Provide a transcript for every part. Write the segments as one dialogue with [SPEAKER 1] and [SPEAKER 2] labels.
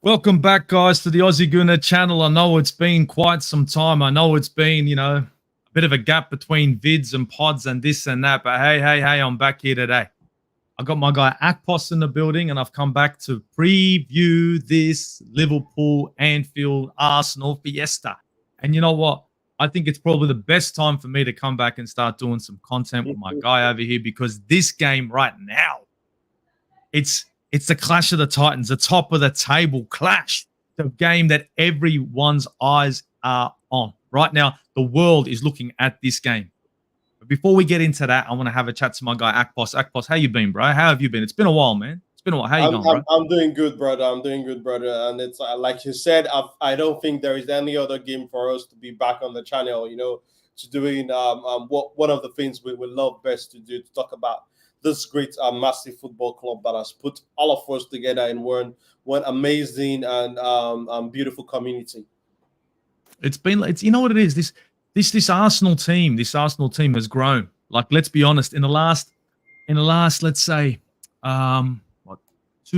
[SPEAKER 1] Welcome back, guys, to the Aussie Gooner channel. I know it's been quite some time. I know it's been, a bit of a gap between vids and pods and this and that. But hey, I'm back here today. I got my guy Akpos in the building, and I've come back to preview this Liverpool, Anfield, Arsenal fiesta. And you know what? I think it's probably the best time for me to come back and start doing some content with my guy over here, because this game right now, it's the clash of the Titans, the top of the table clash, the game that everyone's eyes are on. Right now, the world is looking at this game. But before we get into that, I want to have a chat to my guy, Akpos. Akpos, how you been, bro? How have you been? It's been a while, man. It's been a while. How you going, bro?
[SPEAKER 2] I'm doing good, brother. I'm doing good, brother. And it's like you said, I don't think there is any other game for us to be back on the channel, to doing what one of the things we love best to do, to talk about this great massive football club that has put all of us together in one amazing and beautiful community.
[SPEAKER 1] It's you know what it is. This Arsenal team has grown. Like, let's be honest, in the last let's say 2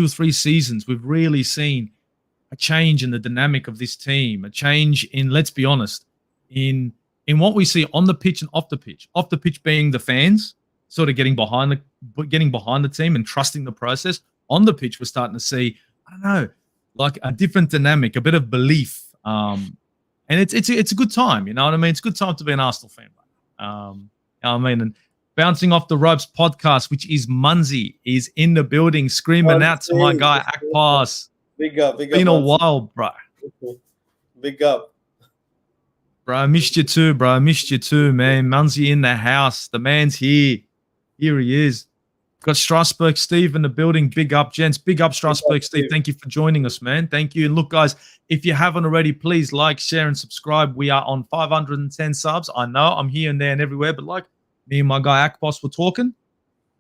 [SPEAKER 1] or 3 seasons, we've really seen a change in the dynamic of this team, a change in, let's be honest, in what we see on the pitch and off the pitch. Off the pitch being the fans sort of getting behind the team and trusting the process. On the pitch, we're starting to see, I don't know, like a different dynamic, a bit of belief. And it's a good time, you know what I mean? It's a good time to be an Arsenal fan. You know what I mean? And Bouncing Off the Ropes podcast, which is Munzie, is in the building, screaming out to my guy Akpos.
[SPEAKER 2] Big up.
[SPEAKER 1] Been a while, bro.
[SPEAKER 2] Big up.
[SPEAKER 1] Bro, I missed you too, man. Munzie in the house. The man's here. Here he is. Got Strasbourg Steve in the building. Big up, gents. Big up, Strasbourg Steve. Thank you for joining us, man. Thank you. And look, guys, if you haven't already, please like, share, and subscribe. We are on 510 subs. I know I'm here and there and everywhere, but like me and my guy Akpos were talking,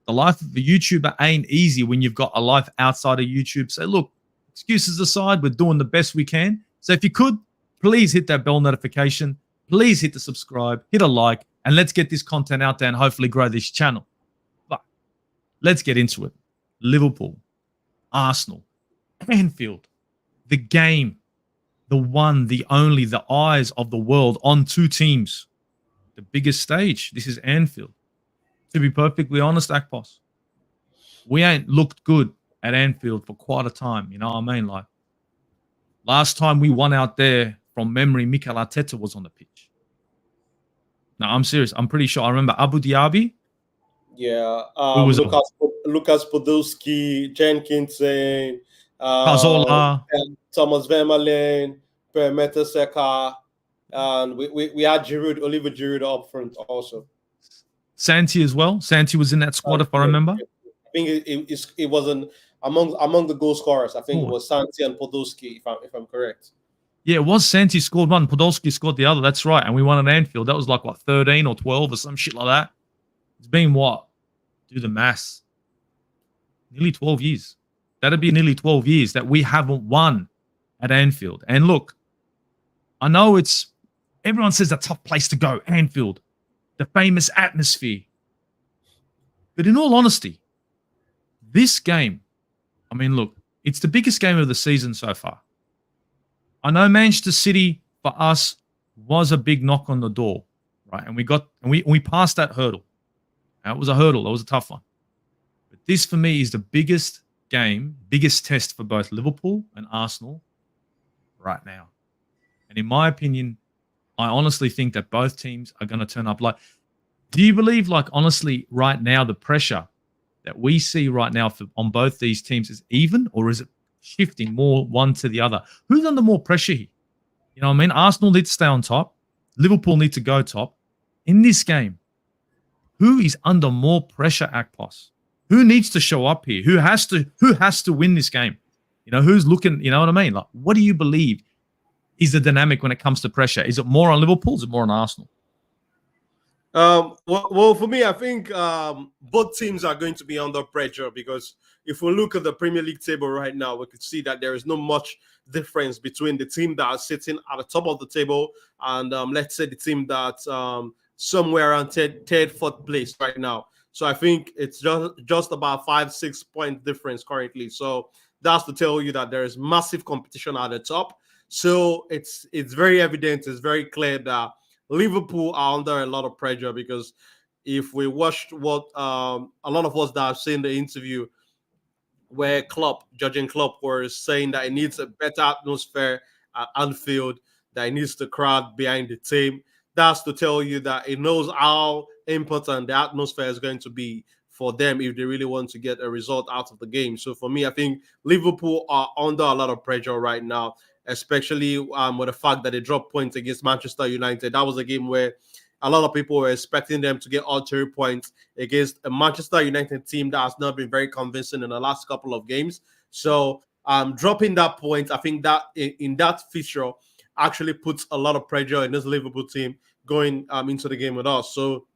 [SPEAKER 1] the life of a YouTuber ain't easy when you've got a life outside of YouTube. So look, excuses aside, we're doing the best we can. So if you could, please hit that bell notification. Please hit the subscribe, hit a like, and let's get this content out there and hopefully grow this channel. But let's get into it. Liverpool, Arsenal, Anfield, the game, the one, the only, the eyes of the world on 2 teams. The biggest stage. This is Anfield. To be perfectly honest, Akpos, we ain't looked good at Anfield for quite a time. You know what I mean? Like, last time we won out there, from memory, Mikel Arteta was on the pitch. No, I'm serious. I'm pretty sure. I remember Abu Dhabi.
[SPEAKER 2] Yeah. Lucas Podolski, Jenkinson,
[SPEAKER 1] Cazorla,
[SPEAKER 2] Thomas Vermaelen, Per Mertesacker, and we had Oliver Giroud up front also.
[SPEAKER 1] Santi as well. Santi was in that squad, if I remember.
[SPEAKER 2] I think it wasn't among the goal scorers. I think it was Santi and Podolski, if I'm correct.
[SPEAKER 1] Yeah, it was Santi scored one, Podolski scored the other. That's right. And we won at Anfield. That was like, what, 13 or 12 or some shit like that? It's been what? Do the maths. Nearly 12 years. That'd be nearly 12 years that we haven't won at Anfield. And look, I know everyone says a tough place to go, Anfield, the famous atmosphere. But in all honesty, this game, I mean, look, it's the biggest game of the season so far. I know Manchester City for us was a big knock on the door, right? And we passed that hurdle. That was a hurdle. That was a tough one. But this for me is the biggest game, biggest test for both Liverpool and Arsenal right now. And in my opinion, I honestly think that both teams are going to turn up. Like, do you believe, like, honestly, right now, the pressure that we see right now on both these teams is even, or is it shifting more one to the other? Who's under more pressure here? You know what I mean? Arsenal need to stay on top. Liverpool need to go top. In this game, who is under more pressure, Akpos? Who needs to show up here? Who has to win this game? You know, who's looking, you know what I mean? Like, what do you believe is the dynamic when it comes to pressure? Is it more on Liverpool? Is it more on Arsenal?
[SPEAKER 2] Well, for me, I think both teams are going to be under pressure, because if we look at the Premier League table right now, we could see that there is not much difference between the team that are sitting at the top of the table and let's say the team that's somewhere around third, fourth place right now. So I think it's just about 5-6 point difference currently. So That's to tell you that there is massive competition at the top. So it's very evident, it's very clear that Liverpool are under a lot of pressure, because if we watched what a lot of us that have seen the interview where Jurgen Klopp, was saying that it needs a better atmosphere at Anfield, that it needs the crowd behind the team. That's to tell you that it knows how important the atmosphere is going to be for them if they really want to get a result out of the game. So for me, I think Liverpool are under a lot of pressure right now, especially with the fact that they dropped points against Manchester United. That was a game where a lot of people were expecting them to get all 3 points against a Manchester United team that has not been very convincing in the last couple of games. So dropping that point, I think that in that feature actually puts a lot of pressure in this Liverpool team going into the game with us. So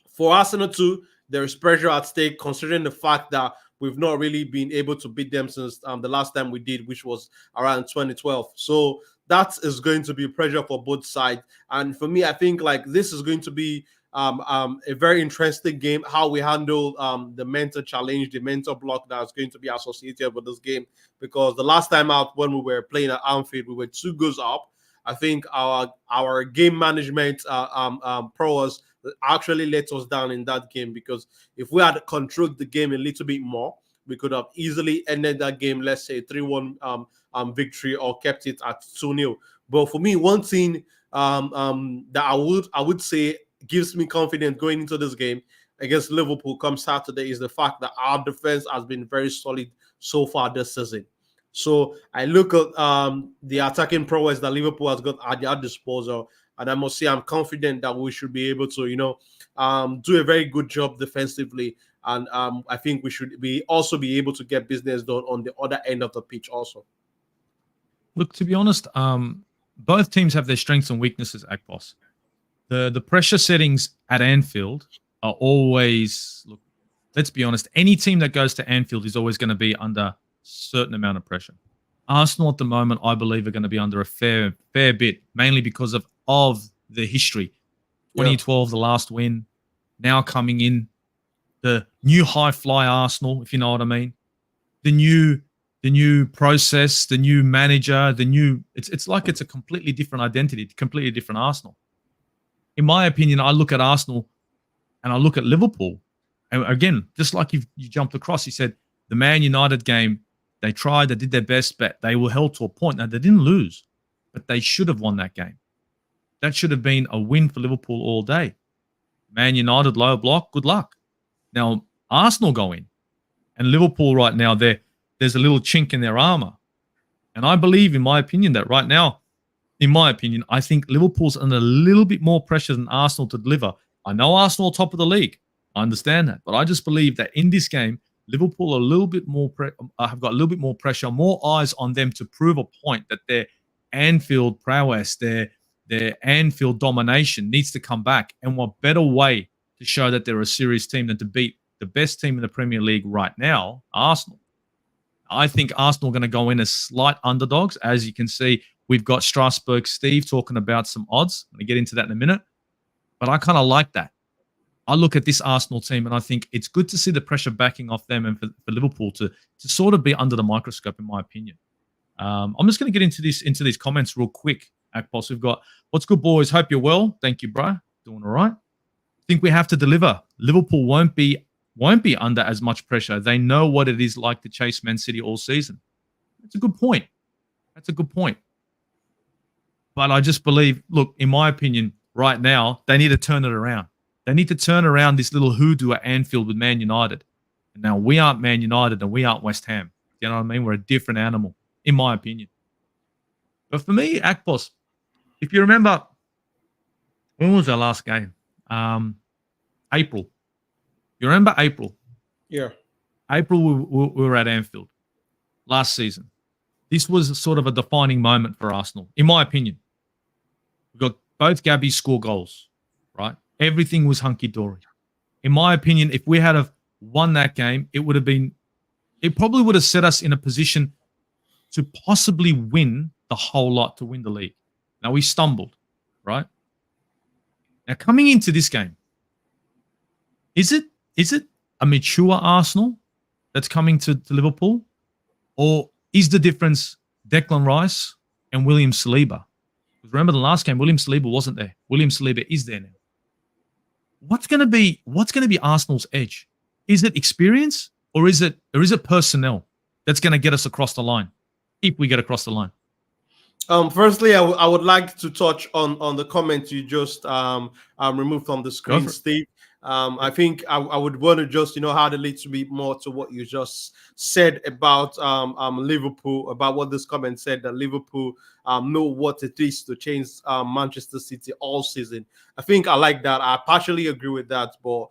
[SPEAKER 2] for Arsenal too, there is pressure at stake, considering the fact that we've not really been able to beat them since the last time we did, which was around 2012. So that is going to be pressure for both sides. And for me, I think like this is going to be a very interesting game, how we handle the mental challenge, the mental block that's going to be associated with this game. Because the last time out when we were playing at Anfield, we were 2 goals up. I think our game management prowess actually let us down in that game, because if we had controlled the game a little bit more, we could have easily ended that game, let's say 3-1 victory, or kept it at 2-0. But for me, one thing that I would say gives me confidence going into this game against Liverpool come Saturday is the fact that our defense has been very solid so far this season. So I look at the attacking prowess that Liverpool has got at their disposal, and I must say I'm confident that we should be able to, do a very good job defensively, and I think we should also be able to get business done on the other end of the pitch also.
[SPEAKER 1] Look, to be honest, both teams have their strengths and weaknesses, Akpos. The pressure settings at Anfield are always, look, let's be honest, any team that goes to Anfield is always going to be under a certain amount of pressure. Arsenal at the moment, I believe, are going to be under a fair bit, mainly because of the history. 2012, the last win, now coming in, the new high fly Arsenal, if you know what I mean. The new process, the new manager, it's like it's a completely different identity, completely different Arsenal. In my opinion, I look at Arsenal and I look at Liverpool. And again, just like you jumped across, you said the Man United game, they tried, they did their best, but they were held to a point. Now, they didn't lose, but they should have won that game. That should have been a win for Liverpool all day. Man United, low block, good luck. Now, Arsenal go in, and Liverpool right now, there's a little chink in their armor. And I believe, in my opinion, that right now, I think Liverpool's under a little bit more pressure than Arsenal to deliver. I know Arsenal are top of the league. I understand that. But I just believe that in this game, Liverpool are a little bit more have got a little bit more pressure, more eyes on them to prove a point that their Anfield prowess, their Anfield domination needs to come back. And what better way to show that they're a serious team than to beat the best team in the Premier League right now, Arsenal. I think Arsenal are going to go in as slight underdogs. As you can see, we've got Strasbourg Steve talking about some odds. I'm going to get into that in a minute. But I kind of like that. I look at this Arsenal team and I think it's good to see the pressure backing off them and for Liverpool to sort of be under the microscope, in my opinion. I'm just going to get into these comments real quick, Akpos. We've got, what's good, boys? Hope you're well. Thank you, bro. Doing all right. Think we have to deliver. Liverpool won't be under as much pressure. They know what it is like to chase Man City all season. That's a good point. But I just believe, look, in my opinion, right now, they need to turn it around. They need to turn around this little hoodoo at Anfield with Man United. And now we aren't Man United and we aren't West Ham. You know what I mean? We're a different animal, in my opinion. But for me, Akpos, if you remember, when was our last game? April. You remember April?
[SPEAKER 2] Yeah.
[SPEAKER 1] April, we were at Anfield last season. This was sort of a defining moment for Arsenal, in my opinion. We got both Gabbies score goals, right? Everything was hunky-dory. In my opinion, if we had have won that game, it probably would have set us in a position to possibly win the whole lot, to win the league. Now, we stumbled, right? Now, coming into this game, is it a mature Arsenal that's coming to Liverpool? Or is the difference Declan Rice and William Saliba? Because remember the last game, William Saliba wasn't there. William Saliba is there now. What's going to be Arsenal's edge? Is it experience or is it personnel that's going to get us across the line if we get across the line?
[SPEAKER 2] Firstly, I would like to touch on the comment you just removed from the screen, Steve. I think I would want to just add a little bit more to what you just said about Liverpool, about what this comment said, that Liverpool know what it is to change Manchester City all season. I think I like that. I partially agree with that, but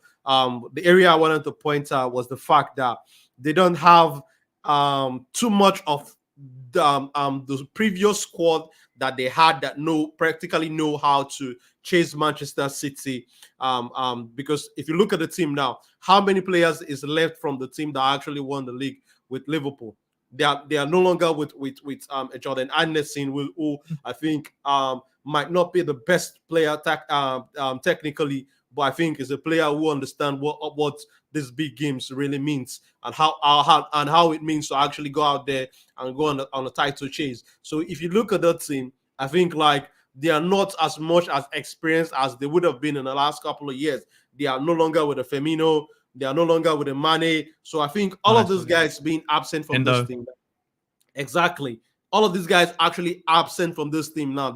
[SPEAKER 2] the area I wanted to point out was the fact that they don't have too much of the previous squad that they had that practically know how to chase Manchester City. Because if you look at the team now, how many players is left from the team that actually won the league with Liverpool? They are no longer with Jordan Anderson, who I think might not be the best player technically, but I think is a player who understands what these big games really means and how it means to actually go out there and go on a title chase. So if you look at that team, I think like they are not as much as experienced as they would have been in the last couple of years. They are no longer with a Firmino. They are no longer with a Mane. So I think all of those guys being absent from this team. Exactly. All of these guys actually absent from this team now.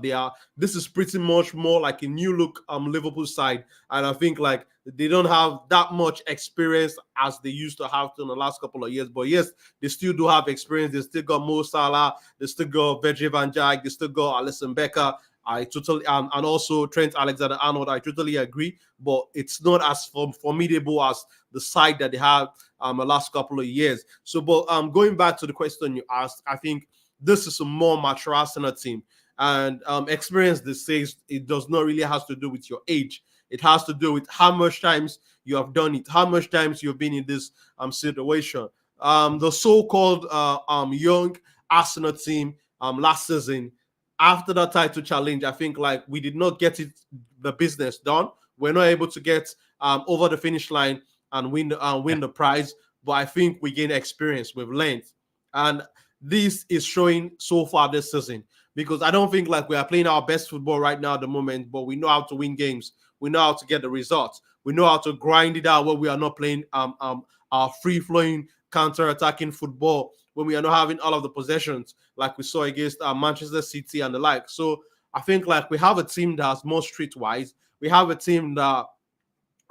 [SPEAKER 2] This is pretty much more like a new look Liverpool side. And I think like they don't have that much experience as they used to have in the last couple of years. But yes, they still do have experience. They still got Mo Salah, they still got Virgil van Dijk, they still got Alisson Becker. I totally and also Trent Alexander-Arnold. I totally agree, but it's not as formidable as the side that they have the last couple of years. So, but going back to the question you asked, I think this is a more mature Arsenal team, and experience. This says it does not really have to do with your age. It has to do with how much times you have done it, how much times you've been in this situation. The so-called young Arsenal team last season, after that title challenge, I think like we did not get the business done. We're not able to get over the finish line and win the prize. But I think we gain experience, we've learned, and this is showing so far this season, because I don't think like we are playing our best football right now at the moment, but we know how to win games. We know how to get the results. We know how to grind it out when we are not playing our free-flowing counter-attacking football, when we are not having all of the possessions like we saw against Manchester City and the like. So I think like we have a team that's more streetwise. We have a team that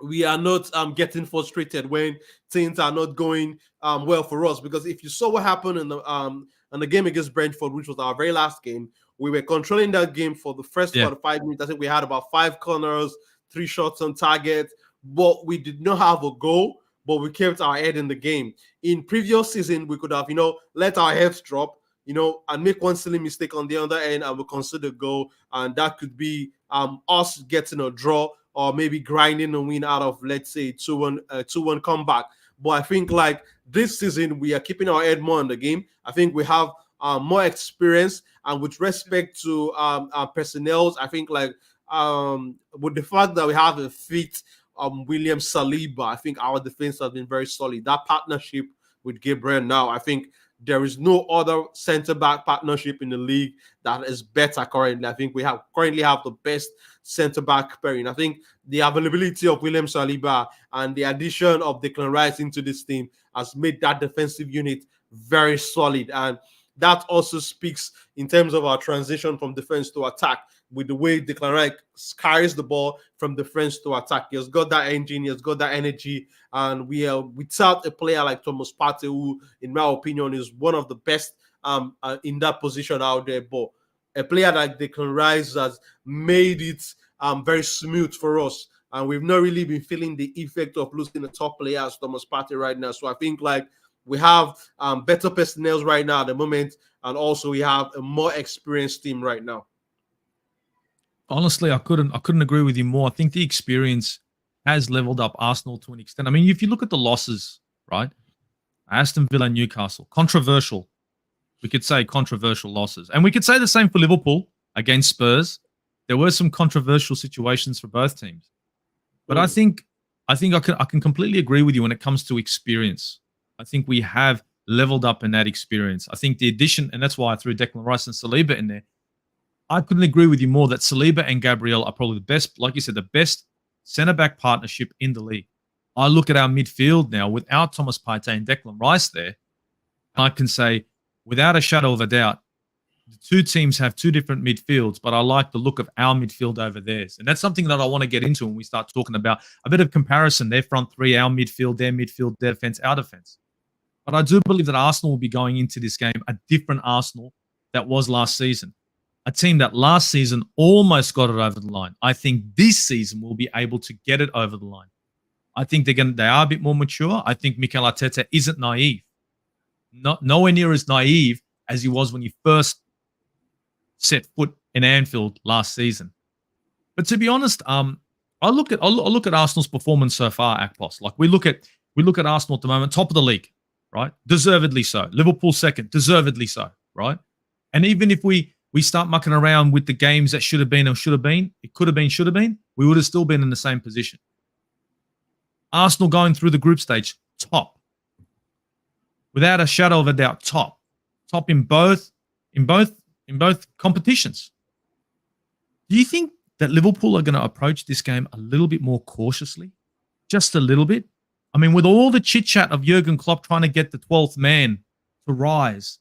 [SPEAKER 2] we are not getting frustrated when things are not going well for us. Because if you saw what happened in the game against Brentford, which was our very last game, we were controlling that game for the first 45 minutes. I think we had about 5 corners, 3 shots on target, but we did not have a goal, but we kept our head in the game. In previous season, we could have, let our heads drop, and make one silly mistake on the other end, and we consider a goal, and that could be us getting a draw, or maybe grinding a win out of, let's say, 2-1 comeback. But I think like this season, we are keeping our head more in the game. I think we have more experience, and with respect to our personnel, I think like with the fact that we have a fit William Saliba, I think our defense has been very solid. That partnership with Gabriel now, I think there is no other centre-back partnership in the league that is better currently. I think we currently have the best centre-back pairing. I think the availability of William Saliba and the addition of Declan Rice into this team has made that defensive unit very solid. And that also speaks in terms of our transition from defense to attack, with the way Declan Rice carries the ball from defense to attack. He has got that engine, he has got that energy, and we are without a player like Thomas Partey, who, in my opinion, is one of the best in that position out there. But a player like Declan Rice has made it very smooth for us, and we've not really been feeling the effect of losing the top player as Thomas Partey right now. So I think like we have better personnel right now at the moment, and also we have a more experienced team right now.
[SPEAKER 1] Honestly, I couldn't agree with you more. I think the experience has leveled up Arsenal to an extent. I mean, if you look at the losses, right? Aston Villa, Newcastle, controversial. We could say controversial losses. And we could say the same for Liverpool against Spurs. There were some controversial situations for both teams. But I think I can completely agree with you when it comes to experience. I think we have leveled up in that experience. I think the addition, and that's why I threw Declan Rice and Saliba in there. I couldn't agree with you more that Saliba and Gabriel are probably the best, like you said, the best centre-back partnership in the league. I look at our midfield now without Thomas Partey and Declan Rice there, I can say without a shadow of a doubt, the two teams have two different midfields, but I like the look of our midfield over theirs. And that's something that I want to get into when we start talking about a bit of comparison. Their front three, our midfield, their defense, our defense. But I do believe that Arsenal will be going into this game a different Arsenal that was last season. A team that last season almost got it over the line. I think this season will be able to get it over the line. I think they are a bit more mature. I think Mikel Arteta isn't naive. Nowhere near as naive as he was when he first set foot in Anfield last season. But to be honest, I look at Arsenal's performance so far, Akpos. Like we look at Arsenal at the moment, top of the league, right? Deservedly so. Liverpool second, deservedly so, right? And even if we start mucking around with the games that should have been or should have been, it could have been, should have been, we would have still been in the same position. Arsenal going through the group stage, top. Without a shadow of a doubt, top in both competitions. Do you think that Liverpool are going to approach this game a little bit more cautiously? Just a little bit? I mean, with all the chit-chat of Jurgen Klopp trying to get the 12th man to rise,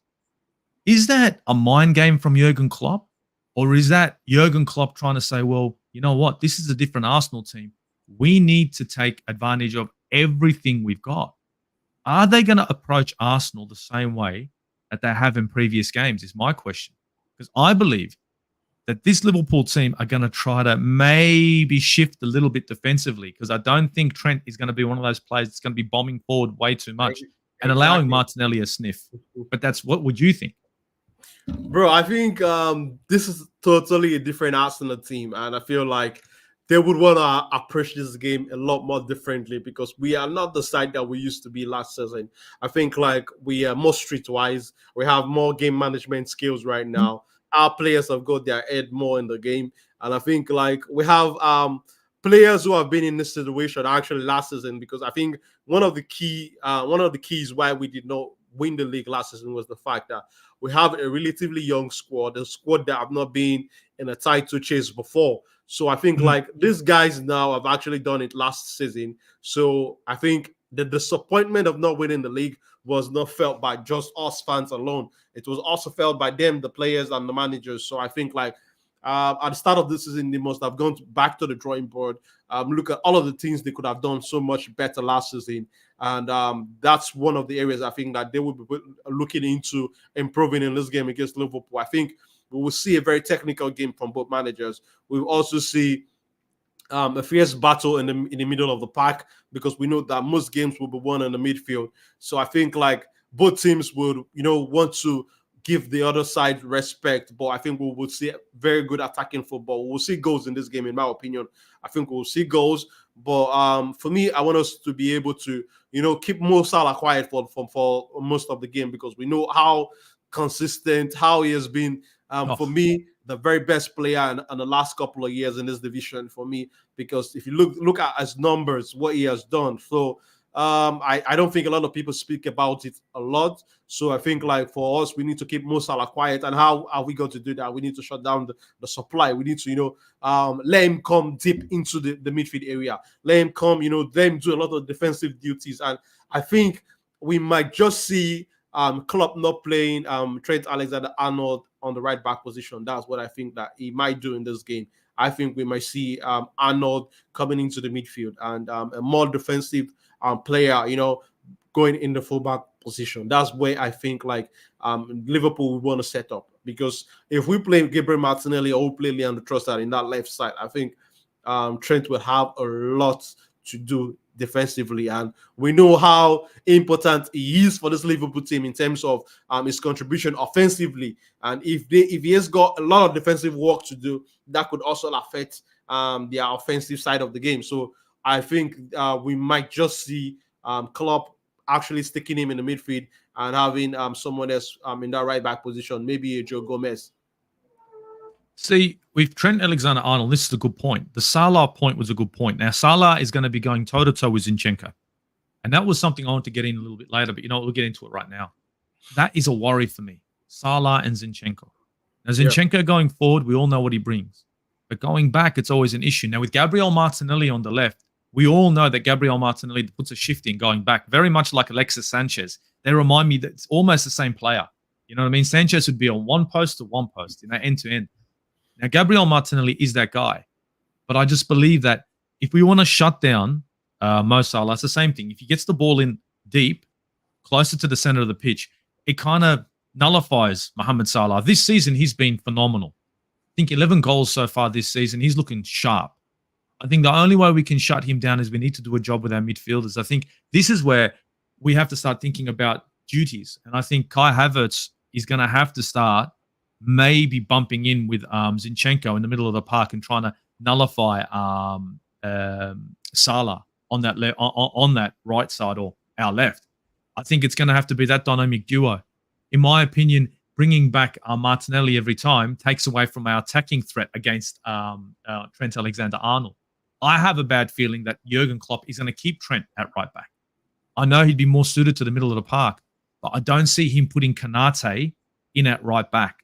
[SPEAKER 1] is that a mind game from Jurgen Klopp? Or is that Jurgen Klopp trying to say, well, you know what? This is a different Arsenal team. We need to take advantage of everything we've got. Are they going to approach Arsenal the same way that they have in previous games is my question. Because I believe that this Liverpool team are going to try to maybe shift a little bit defensively because I don't think Trent is going to be one of those players that's going to be bombing forward way too much and allowing Martinelli a sniff. But what would you think?
[SPEAKER 2] Bro, I think this is totally a different Arsenal team, and I feel like they would want to approach this game a lot more differently because we are not the side that we used to be last season. I think like we are more streetwise. We have more game management skills right now. Our players have got their head more in the game, and I think like we have players who have been in this situation actually last season because I think one of the keys why we did not win the league last season was the fact that we have a relatively young squad, a squad that have not been in a title chase before. So I think like these guys now have actually done it last season. So I think the disappointment of not winning the league was not felt by just us fans alone. It was also felt by them, the players and the managers. So I think like at the start of this season, they must have gone back to the drawing board, look at all of the things they could have done so much better last season. And that's one of the areas I think that they will be looking into improving in this game against Liverpool. I think we will see a very technical game from both managers. We will also see a fierce battle in the middle of the park because we know that most games will be won in the midfield. So I think like both teams would, want to give the other side respect, but I think we will see very good attacking football. We'll see goals in this game, in my opinion. I think we'll see goals, but for me, I want us to be able to, keep Mo Salah quiet for most of the game because we know how consistent, how he has been. For me, the very best player in the last couple of years in this division for me, because if you look at his numbers, what he has done. So I don't think a lot of people speak about it a lot. So I think like for us, we need to keep Mo Salah quiet. And how are we going to do that? We need to shut down the supply. We need to, let him come deep into the midfield area. Let him come, let him do a lot of defensive duties. And I think we might just see Klopp not playing Trent Alexander-Arnold on the right back position. That's what I think that he might do in this game. I think we might see Arnold coming into the midfield and a more defensive player, going in the fullback position. That's where I think like Liverpool would want to set up, because if we play Gabriel Martinelli or we play Leandro Trossard in that left side, I think Trent will have a lot to do defensively, and we know how important he is for this Liverpool team in terms of his contribution offensively. And if he has got a lot of defensive work to do, that could also affect their offensive side of the game. So I think we might just see Klopp actually sticking him in the midfield and having someone else in that right back position, maybe Joe Gomez.
[SPEAKER 1] See, with Trent Alexander-Arnold, this is a good point. The Salah point was a good point. Now, Salah is going to be going toe-to-toe with Zinchenko. And that was something I want to get in a little bit later, but we'll get into it right now. That is a worry for me. Salah and Zinchenko. Now,
[SPEAKER 2] Yeah.
[SPEAKER 1] Zinchenko going forward, we all know what he brings. But going back, it's always an issue. Now, with Gabriel Martinelli on the left, we all know that Gabriel Martinelli puts a shift in going back, very much like Alexis Sanchez. They remind me that it's almost the same player. You know what I mean? Sanchez would be on one post to one post, end to end. Now, Gabriel Martinelli is that guy. But I just believe that if we want to shut down Mo Salah, it's the same thing. If he gets the ball in deep, closer to the center of the pitch, it kind of nullifies Mohamed Salah. This season, he's been phenomenal. I think 11 goals so far this season. He's looking sharp. I think the only way we can shut him down is we need to do a job with our midfielders. I think this is where we have to start thinking about duties. And I think Kai Havertz is going to have to start maybe bumping in with Zinchenko in the middle of the park and trying to nullify Salah on that right side or our left. I think it's going to have to be that dynamic duo. In my opinion, bringing back Martinelli every time takes away from our attacking threat against Trent Alexander-Arnold. I have a bad feeling that Jurgen Klopp is going to keep Trent at right back. I know he'd be more suited to the middle of the park, but I don't see him putting Konate in at right back.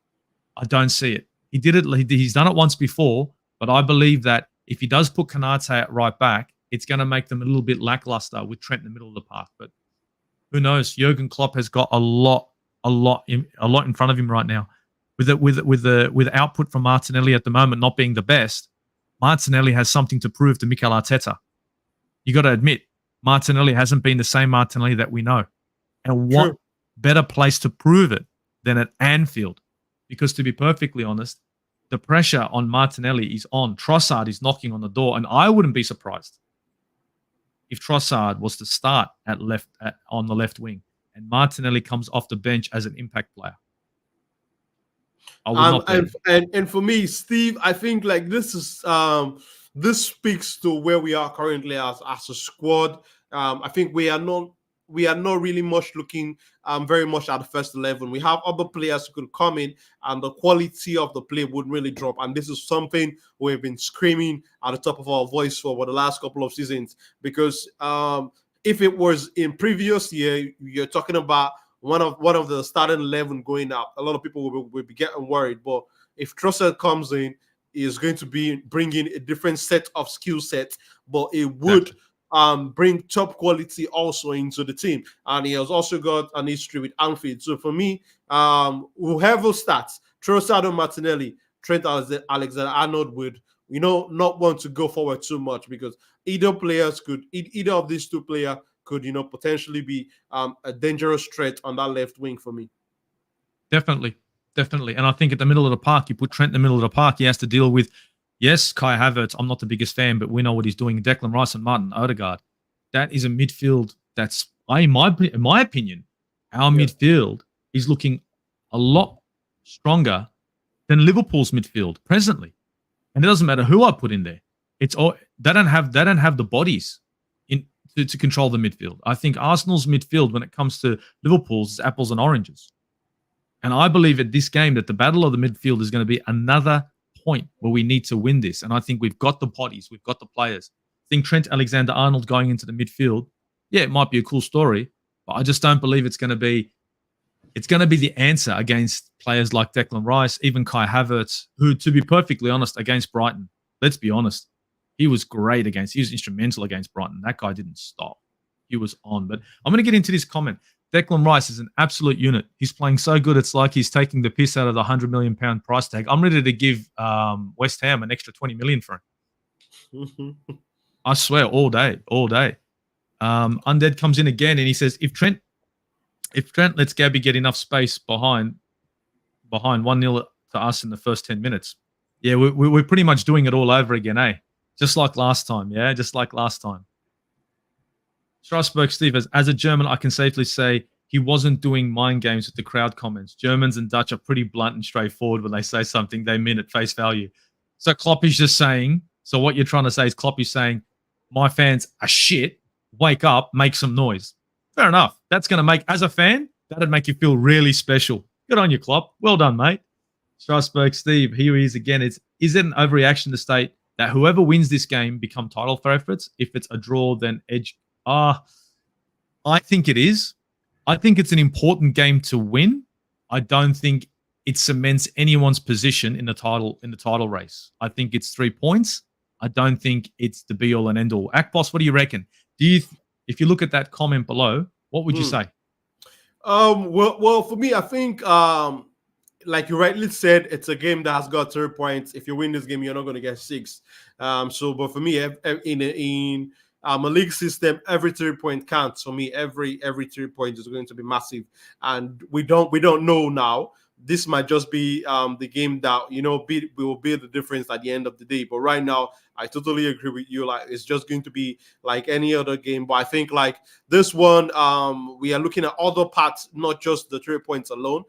[SPEAKER 1] I don't see it. He did it. He's done it once before, but I believe that if he does put Konate at right back, it's going to make them a little bit lackluster with Trent in the middle of the park. But who knows? Jurgen Klopp has got a lot in front of him right now. With output from Martinelli at the moment not being the best, Martinelli has something to prove to Mikel Arteta. You got to admit, Martinelli hasn't been the same Martinelli that we know. And what better place to prove it than at Anfield? Because to be perfectly honest, the pressure on Martinelli is on. Trossard is knocking on the door, and I wouldn't be surprised if Trossard was to start on the left wing and Martinelli comes off the bench as an impact player.
[SPEAKER 2] And for me, Steve, I think like this speaks to where we are currently as a squad. I think we are not really much looking very much at the first 11. We have other players who could come in and the quality of the play would really drop. And this is something we've been screaming at the top of our voice for the last couple of seasons. Because if it was in previous year, you're talking about one of the starting 11 going out, a lot of people will be getting worried. But if Trossard comes in, is going to be bringing a different set of skill sets, but it would bring top quality also into the team. And he has also got an history with Anfield. So for me, whoever starts, Trossard or Martinelli, Trent Alexander-Arnold would, not want to go forward too much because either of these two players could, potentially be a dangerous threat on that left wing for me.
[SPEAKER 1] Definitely. And I think at the middle of the park, you put Trent in the middle of the park, he has to deal with, yes, Kai Havertz, I'm not the biggest fan, but we know what he's doing. Declan Rice and Martin Odegaard. That is a midfield that's, in my opinion, our midfield is looking a lot stronger than Liverpool's midfield presently. And it doesn't matter who I put in there. They don't have the bodies to control the midfield. I think Arsenal's midfield, when it comes to Liverpool's, is apples and oranges. And I believe at this game that the battle of the midfield is going to be another point where we need to win this. And I think we've got the bodies, we've got the players. I think Trent Alexander-Arnold going into the midfield, it might be a cool story, but I just don't believe it's going to be the answer against players like Declan Rice, even Kai Havertz, who, to be perfectly honest, against Brighton, let's be honest, he was instrumental against Brighton. That guy didn't stop. He was on. But I'm going to get into this comment. Declan Rice is an absolute unit. He's playing so good, it's like he's taking the piss out of the £100 million price tag. I'm ready to give West Ham an extra 20 million for him. I swear, all day. Undead comes in again and he says, if Trent lets Gabby get enough space behind 1-0 to us in the first 10 minutes, we're pretty much doing it all over again, eh? Just like last time, Strasbourg Steve, as a German, I can safely say he wasn't doing mind games with the crowd comments. Germans and Dutch are pretty blunt and straightforward when they say something they mean at face value. So Klopp is just saying, so what you're trying to say is Klopp is saying, my fans are shit, wake up, make some noise. Fair enough. That's going to make, as a fan, that'd make you feel really special. Good on you, Klopp. Well done, mate. Strasbourg Steve, here he is again. Is it an overreaction to state that whoever wins this game become title favorites? If it's a draw, then edge. I think it is. I think it's an important game to win. I don't think it cements anyone's position in the title race. I think it's 3 points. I don't think it's the be all and end all. Akpos, what do you reckon? If you look at that comment below, what would you say?
[SPEAKER 2] Well, for me, I think like you rightly said, it's a game that has got 3 points. If you win this game, you're not going to get 6. But for me, in a league system, every 3 point counts. For me, every 3 points is going to be massive, and we don't know now. This might just be the game that will be the difference at the end of the day. But right now, I totally agree with you. Like, it's just going to be like any other game. But I think like this one, we are looking at other parts, not just the 3 points alone.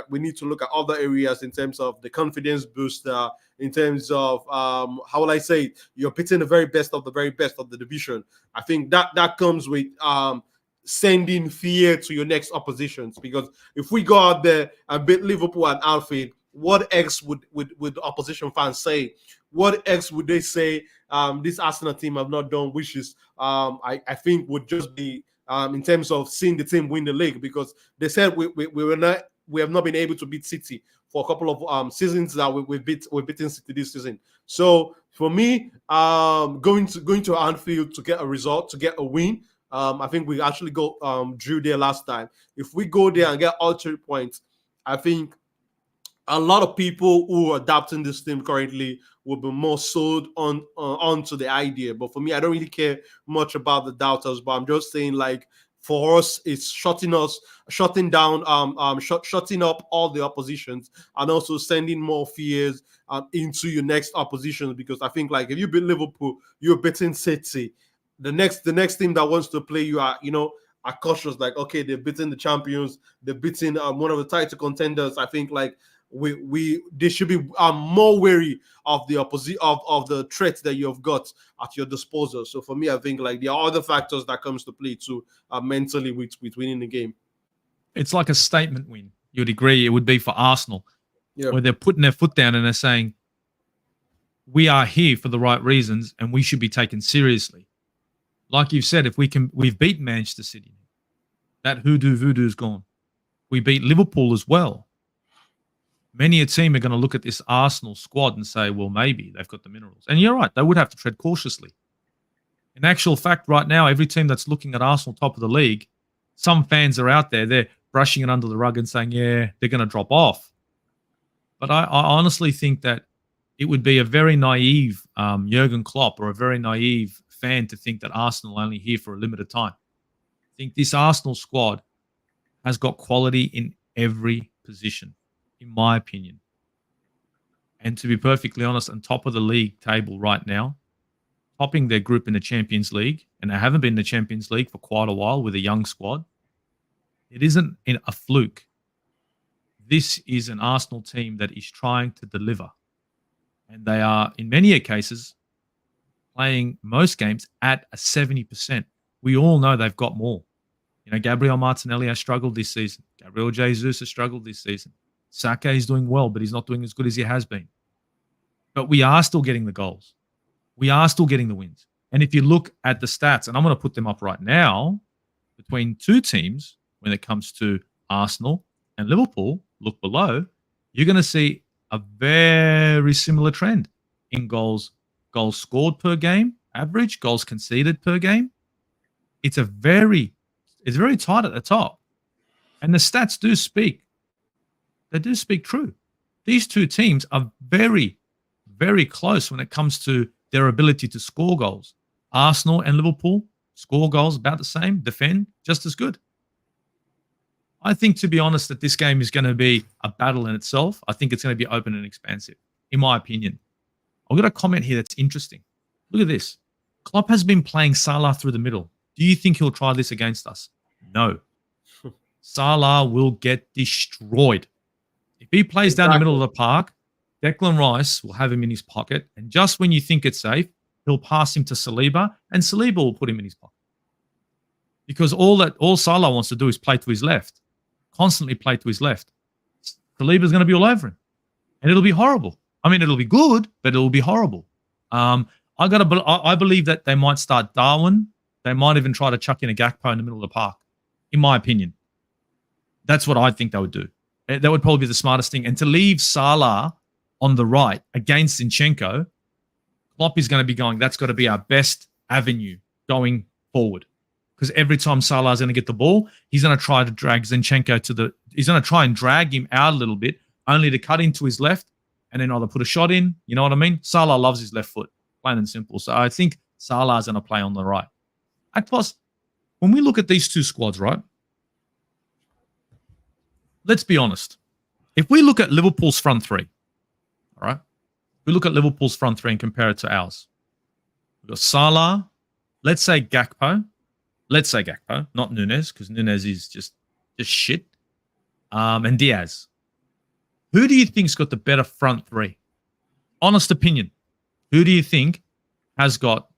[SPEAKER 2] We need to look at other areas in terms of the confidence booster, in terms of how will I say it? You're pitting the very best of the division. I think that comes with sending fear to your next oppositions, because if we go out there and beat Liverpool and Anfield, what else would the opposition fans say? What else would they say? This Arsenal team have not done, which is I think would just be in terms of seeing the team win the league, because they said we have not been able to beat City for a couple of seasons that we've beaten City this season. So for me, going to Anfield to get a result, to get a win. I think we actually drew there last time. If we go there and get all 3 points, I think a lot of people who are adapting this team currently will be more sold onto the idea. But for me, I don't really care much about the doubters. But I'm just saying, like, for us, it's shutting up all the oppositions, and also sending more fears into your next opposition. Because I think, like, if you beat Liverpool, you're beating City. The next team that wants to play you are cautious. Like, okay, they're beating the champions, they're beating one of the title contenders. I think like they should be more wary of the opposite of the threats that you have got at your disposal. So for me, I think like there are other factors that comes to play too, mentally with winning the game.
[SPEAKER 1] It's like a statement win. You'd agree it would be for Arsenal,
[SPEAKER 2] Yeah.
[SPEAKER 1] where they're putting their foot down and they're saying, we are here for the right reasons and we should be taken seriously. Like you've said, we've beaten Manchester City. That voodoo's gone. We beat Liverpool as well. Many a team are going to look at this Arsenal squad and say, well, maybe they've got the minerals. And you're right, they would have to tread cautiously. In actual fact, right now, every team that's looking at Arsenal top of the league, some fans are out there, they're brushing it under the rug and saying, yeah, they're going to drop off. But I honestly think that it would be a very naive Jurgen Klopp or a very naive fan to think that Arsenal are only here for a limited time. I think this Arsenal squad has got quality in every position, in my opinion. And to be perfectly honest, on top of the league table right now, topping their group in the Champions League, and they haven't been in the Champions League for quite a while with a young squad, it isn't a fluke. This is an Arsenal team that is trying to deliver. And they are, in many cases, playing most games at a 70%. We all know they've got more. Gabriel Martinelli has struggled this season. Gabriel Jesus has struggled this season. Saka is doing well, but he's not doing as good as he has been. But we are still getting the goals. We are still getting the wins. And if you look at the stats, and I'm going to put them up right now, between two teams, when it comes to Arsenal and Liverpool, look below, you're going to see a very similar trend in goals scored per game, average, goals conceded per game. It's very tight at the top. And the stats do speak. They do speak true. These two teams are very, very close when it comes to their ability to score goals. Arsenal and Liverpool score goals about the same, defend just as good. I think, to be honest, that this game is going to be a battle in itself. I think it's going to be open and expansive, in my opinion. I've got a comment here that's interesting. Look at this. Klopp has been playing Salah through the middle. Do you think he'll try this against us? No. Salah will get destroyed. If he plays down the middle of the park, Declan Rice will have him in his pocket. And just when you think it's safe, he'll pass him to Saliba, and Saliba will put him in his pocket. Because all Salah wants to do is play to his left. Constantly play to his left. Saliba's going to be all over him. And it'll be horrible. I mean, it'll be good, but it'll be horrible. I believe that they might start Darwin. They might even try to chuck in a Gakpo in the middle of the park, in my opinion. That's what I think they would do. That would probably be the smartest thing. And to leave Salah on the right against Zinchenko, Klopp is going to be going, that's got to be our best avenue going forward. Because every time Salah's going to get the ball, he's going to try to drag Zinchenko he's going to try and drag him out a little bit, only to cut into his left and then either put a shot in. You know what I mean? Salah loves his left foot, plain and simple. So I think Salah's going to play on the right. Akpos, when we look at these two squads, right? Let's be honest. If we look at Liverpool's front three, all right? We look at Liverpool's front three and compare it to ours. We've got Salah, let's say Gakpo, not Nunez, because Nunez is just shit, and Diaz. Who do you think's got the better front three? Honest opinion. Who do you think has got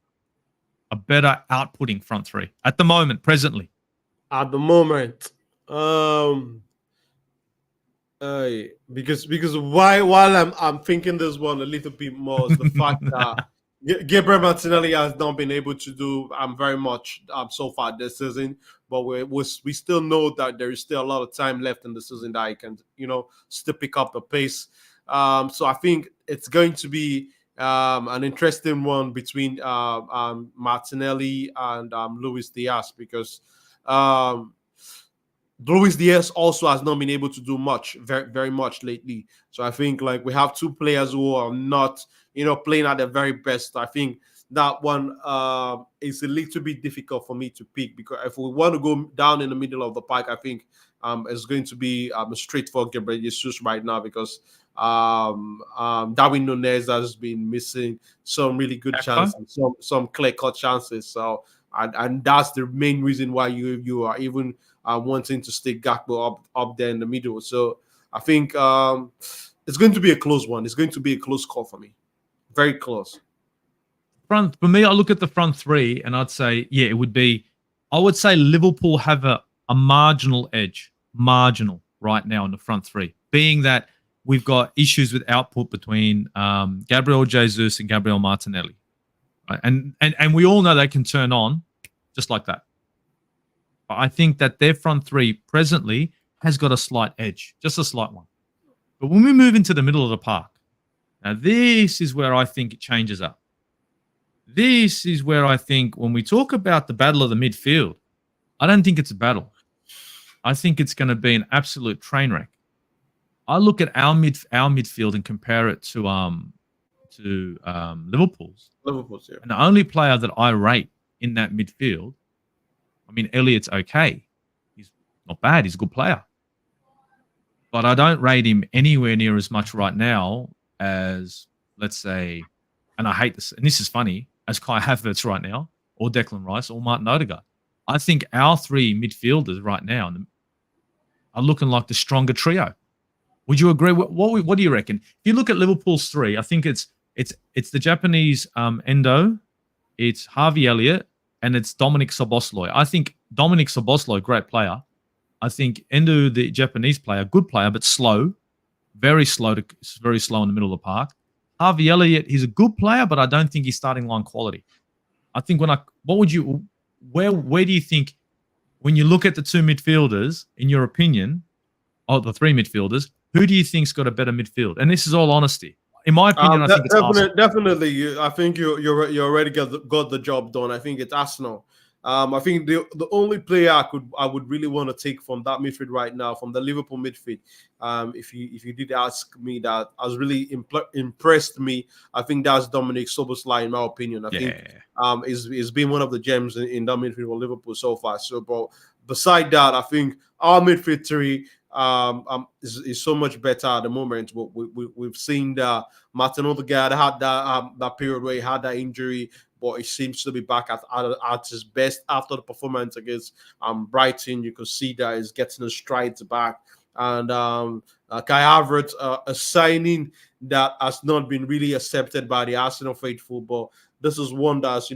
[SPEAKER 1] a better outputting front three at the moment, presently?
[SPEAKER 2] At the moment, because while I'm thinking this one a little bit more is the fact that Gabriel Martinelli has not been able to do very much so far this season, but we still know that there is still a lot of time left in the season that he can still pick up the pace. So I think it's going to be an interesting one between Martinelli and Luis Diaz, because Luis Diaz also has not been able to do much, very, very much lately. So I think we have two players who are not, playing at their very best. I think that one is a little bit difficult for me to pick, because if we want to go down in the middle of the park, I think it's going to be straight for Gabriel Jesus right now, because Darwin Nunez has been missing some really good chances, some clear-cut chances. So and that's the main reason why you are even wanting to stick Gakpo up there in the middle. So I think it's going to be a close one. It's going to be a close call for me. Very close.
[SPEAKER 1] For me, I look at the front three and I'd say, it would be, I would say Liverpool have a marginal edge, right now in the front three, being that we've got issues with output between Gabriel Jesus and Gabriel Martinelli. Right? And we all know they can turn on just like that. But I think that their front three presently has got a slight edge, just a slight one. But when we move into the middle of the park, now this is where I think it changes up. This is where I think when we talk about the battle of the midfield, I don't think it's a battle. I think it's going to be an absolute train wreck. I look at our midfield and compare it to Liverpool's.
[SPEAKER 2] Liverpool's, yeah.
[SPEAKER 1] And the only player that I rate in that midfield, I mean, Elliott's okay. He's not bad. He's a good player. But I don't rate him anywhere near as much right now as, let's say, and I hate this, and this is funny, as Kai Havertz right now, or Declan Rice, or Martin Odegaard. I think our three midfielders right now are looking like the stronger trio. Would you agree? What do you reckon? If you look at Liverpool's three, I think it's the Japanese Endo, it's Harvey Elliott, and it's Dominic Szoboszlai. I think Dominic Szoboszlai, great player. I think Endo, the Japanese player, good player, but slow, very slow in the middle of the park. Harvey Elliott, he's a good player, but I don't think he's starting line quality. I think where do you think, when you look at the two midfielders, in your opinion, or the three midfielders, who do you think's got a better midfield? And this is all honesty. In my opinion, I think it's Arsenal.
[SPEAKER 2] Definitely. I think you already got the job done. I think it's Arsenal. I think the only player I would really want to take from that midfield right now, from the Liverpool midfield, if you did ask me, that has really impressed me, I think that's Dominic Szoboszlai, in my opinion. I think is been one of the gems in that midfield for Liverpool so far. So, but beside that, I think our midfield three is so much better at the moment. We've seen that Martin Odegaard had that period where he had that injury, but he seems to be back at his best after the performance against Brighton. You could see that he's getting his strides back. And Kai Havertz, a signing that has not been really accepted by the Arsenal faithful, but this is one that's,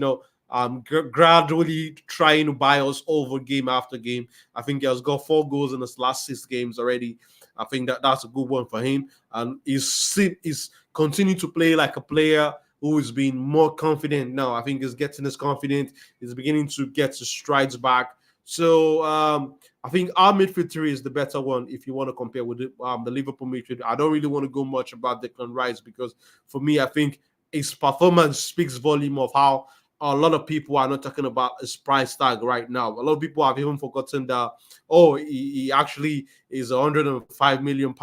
[SPEAKER 2] gradually trying to buy us over game after game. I think he has got 4 goals in his last 6 games already. I think that's a good one for him. And he's continuing to play like a player who is being more confident now. I think he's getting his confidence. He's beginning to get his strides back. So I think our midfield three is the better one if you want to compare with the Liverpool midfield. I don't really want to go much about Declan Rice because for me, I think his performance speaks volume of how a lot of people are not talking about his price tag right now. A lot of people have even forgotten that, oh, he actually is £105 million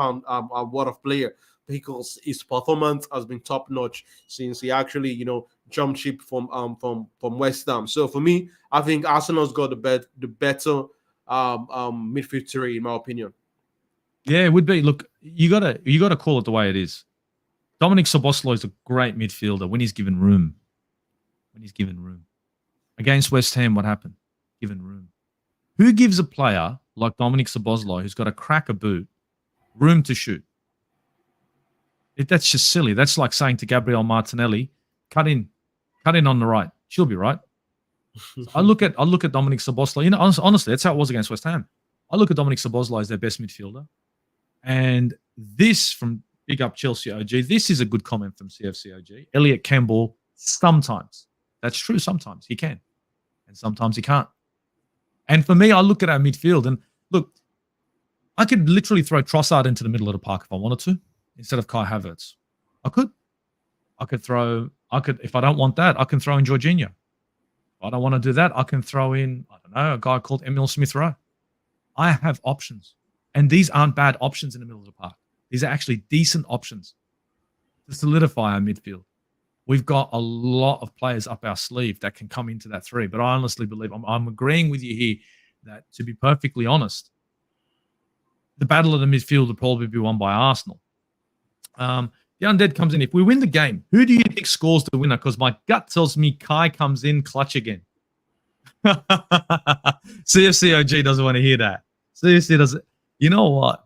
[SPEAKER 2] worth of player because his performance has been top notch since he actually, jumped ship from West Ham. So for me, I think Arsenal's got the better midfield three in my opinion.
[SPEAKER 1] Yeah, it would be. Look, you gotta call it the way it is. Dominic Szoboszlai is a great midfielder when he's given room. When he's given room. Against West Ham, what happened? Given room. Who gives a player like Dominic Szoboszlai, who's got a crack a boot, room to shoot? That's just silly. That's like saying to Gabriel Martinelli, cut in on the right. She'll be right. So I look at Dominic Szoboszlai. Honestly, that's how it was against West Ham. I look at Dominic Szoboszlai as their best midfielder, and this from Big Up Chelsea OG. This is a good comment from CFC OG. Elliot Campbell. Sometimes that's true. Sometimes he can, and sometimes he can't. And for me, I look at our midfield and look. I could literally throw Trossard into the middle of the park if I wanted to, instead of Kai Havertz. I could if I don't want that, I can throw in Jorginho. If I don't want to do that, I can throw in, I don't know, a guy called Emil Smith-Rowe. I have options. And these aren't bad options in the middle of the park. These are actually decent options to solidify our midfield. We've got a lot of players up our sleeve that can come into that three. But I honestly believe, I'm agreeing with you here, that to be perfectly honest, the battle of the midfield will probably be won by Arsenal. The Undead comes in. If we win the game, who do you think scores the winner? Because my gut tells me Kai comes in clutch again. CFC OG doesn't want to hear that. CFC doesn't. You know what?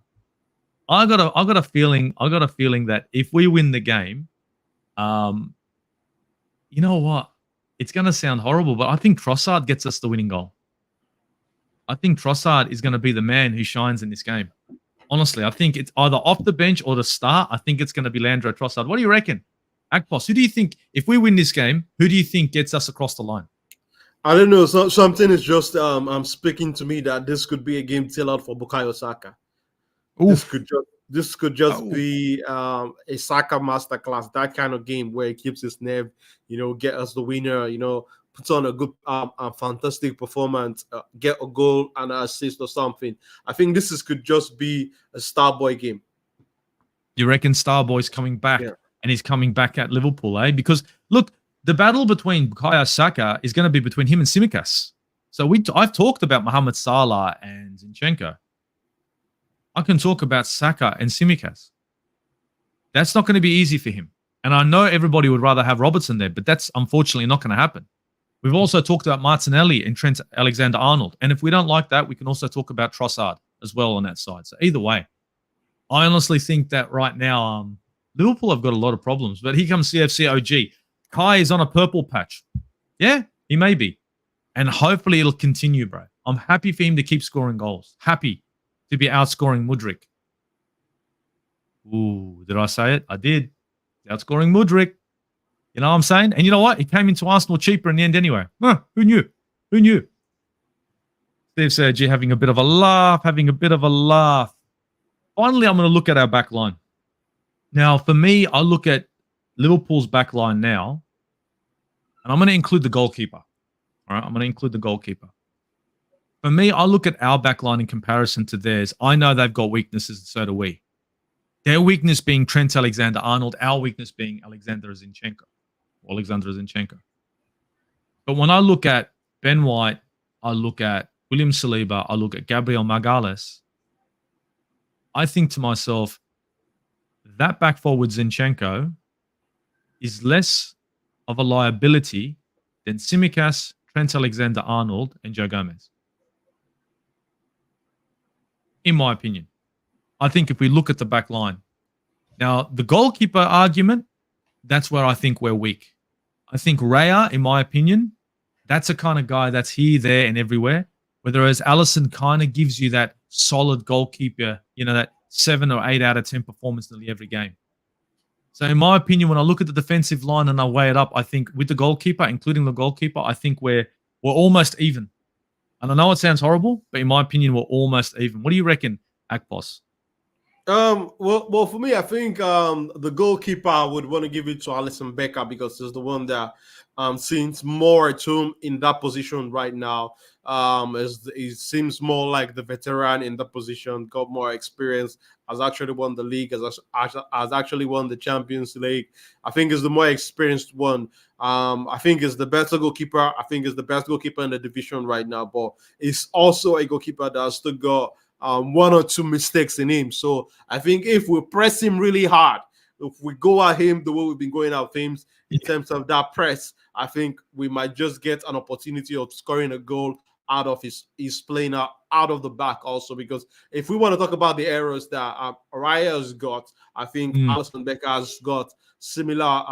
[SPEAKER 1] I got a feeling that if we win the game, you know what? It's gonna sound horrible, but I think Trossard gets us the winning goal. I think Trossard is going to be the man who shines in this game. Honestly, I think it's either off the bench or the start. I think it's going to be Leandro Trossard. What do you reckon? Akpos, who do you think, if we win this game, who do you think gets us across the line?
[SPEAKER 2] I don't know. Something is just speaking to me that this could be a game tailored for Bukayo Saka. Oof. This could just be a Saka masterclass, that kind of game where he keeps his nerve, get us the winner, puts on a good, fantastic performance, get a goal and an assist or something. I think could just be a Starboy game.
[SPEAKER 1] You reckon Starboy's coming back, and he's coming back at Liverpool, eh? Because look, the battle between Bukayo Saka is going to be between him and Tsimikas. So I've talked about Mohamed Salah and Zinchenko. I can talk about Saka and Tsimikas. That's not going to be easy for him. And I know everybody would rather have Robertson there, but that's unfortunately not going to happen. We've also talked about Martinelli and Trent Alexander-Arnold. And if we don't like that, we can also talk about Trossard as well on that side. So either way, I honestly think that right now, Liverpool have got a lot of problems. But here comes CFC OG. Kai is on a purple patch. Yeah, he may be. And hopefully it'll continue, bro. I'm happy for him to keep scoring goals. Happy to be outscoring Mudryk. Ooh, did I say it? I did. Outscoring Mudryk. You know what I'm saying? And you know what? He came into Arsenal cheaper in the end anyway. Huh, who knew? Who knew? Steve Sergi having a bit of a laugh. Finally, I'm going to look at our back line. Now, for me, I look at Liverpool's back line now, and I'm going to include the goalkeeper. All right, I'm going to include the goalkeeper. For me, I look at our back line in comparison to theirs. I know they've got weaknesses, and so do we. Their weakness being Trent Alexander-Arnold, our weakness being Alexander Zinchenko. But when I look at Ben White, I look at William Saliba, I look at Gabriel Magalhaes, I think to myself, that back forward Zinchenko is less of a liability than Tsimikas, Trent Alexander-Arnold, and Joe Gomez. In my opinion. I think if we look at the back line. Now, the goalkeeper argument, that's where I think we're weak. I think Raya, in my opinion, that's a kind of guy that's here, there, and everywhere. Whereas Alisson kind of gives you that solid goalkeeper, that 7 or 8 out of 10 performance nearly every game. So in my opinion, when I look at the defensive line and I weigh it up, I think with the goalkeeper, including the goalkeeper, I think we're almost even. And I know it sounds horrible, but in my opinion, we're almost even. What do you reckon, Akpos?
[SPEAKER 2] Well, for me, I think the goalkeeper would want to give it to Alisson Becker because he's the one that seems more at home in that position right now. As he seems more like the veteran in that position, got more experience, has actually won the league, has actually won the Champions League. I think is the more experienced one. I think is the better goalkeeper. I think is the best goalkeeper in the division right now, but it's also a goalkeeper that has still got one or two mistakes in him. So I think if we press him really hard, if we go at him the way we've been going at him in terms of that press, I think we might just get an opportunity of scoring a goal out of his playing out of the back also. Because if we want to talk about the errors that Raya has got, I think Alisson Becker has got similar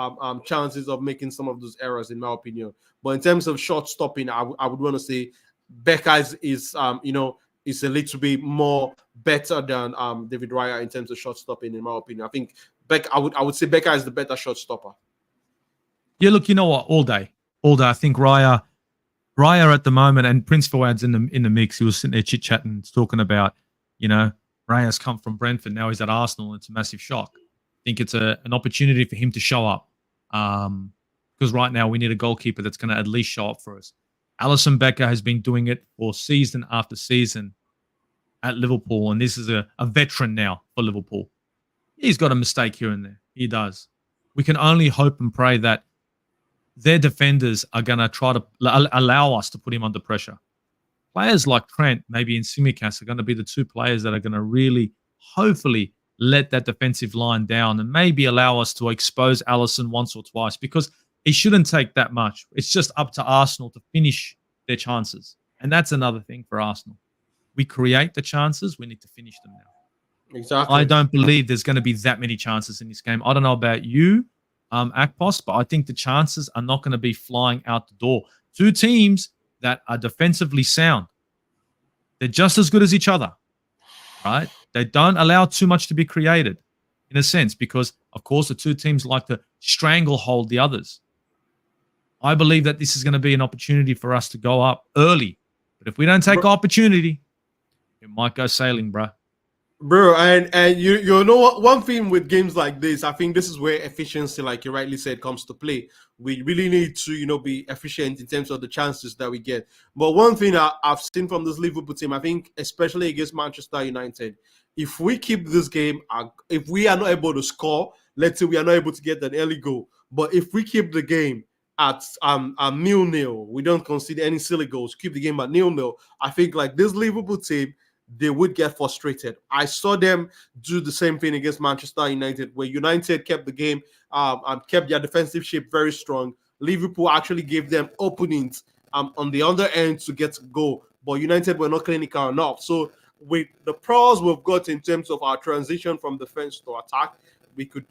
[SPEAKER 2] chances of making some of those errors, in my opinion. But in terms of shot stopping, I would want to say Becker is is a little bit more better than David Raya in terms of shot stopping, in my opinion. I think I would say Becker is the better shot stopper.
[SPEAKER 1] Yeah, look, you know what? All day. I think Raya at the moment, and Prince Fouad's in the mix. He was sitting there chit chatting, talking about, Raya's come from Brentford, now he's at Arsenal. It's a massive shock. I think it's an opportunity for him to show up, because right now we need a goalkeeper that's going to at least show up for us. Alisson Becker has been doing it for season after season at Liverpool, and this is a veteran now for Liverpool. He's got a mistake here and there. He does. We can only hope and pray that their defenders are going to try to allow us to put him under pressure. Players like Trent, maybe in Tsimikas, are going to be the two players that are going to really, hopefully, let that defensive line down and maybe allow us to expose Alisson once or twice, because it shouldn't take that much. It's just up to Arsenal to finish their chances. And that's another thing for Arsenal. We create the chances. We need to finish them now.
[SPEAKER 2] Exactly.
[SPEAKER 1] I don't believe there's going to be that many chances in this game. I don't know about you, Akpos, but I think the chances are not going to be flying out the door. Two teams that are defensively sound. They're just as good as each other, right? They don't allow too much to be created, in a sense, because, of course, the two teams like to stranglehold the others. I believe that this is going to be an opportunity for us to go up early. But if we don't take opportunity, it might go sailing, bro.
[SPEAKER 2] Bro, and you know what? One thing with games like this, I think this is where efficiency, like you rightly said, comes to play. We really need to, be efficient in terms of the chances that we get. But one thing I've seen from this Liverpool team, I think, especially against Manchester United, if we keep this game, if we are not able to score, let's say we are not able to get an early goal, but if we keep the game at 0-0, we don't concede any silly goals, keep the game at 0-0, I think like this Liverpool team, they would get frustrated. I saw them do the same thing against Manchester United, where United kept the game and kept their defensive shape very strong. Liverpool actually gave them openings on the other end to get a goal, but United were not clinical enough. So with the pros we've got in terms of our transition from defense to attack, we could,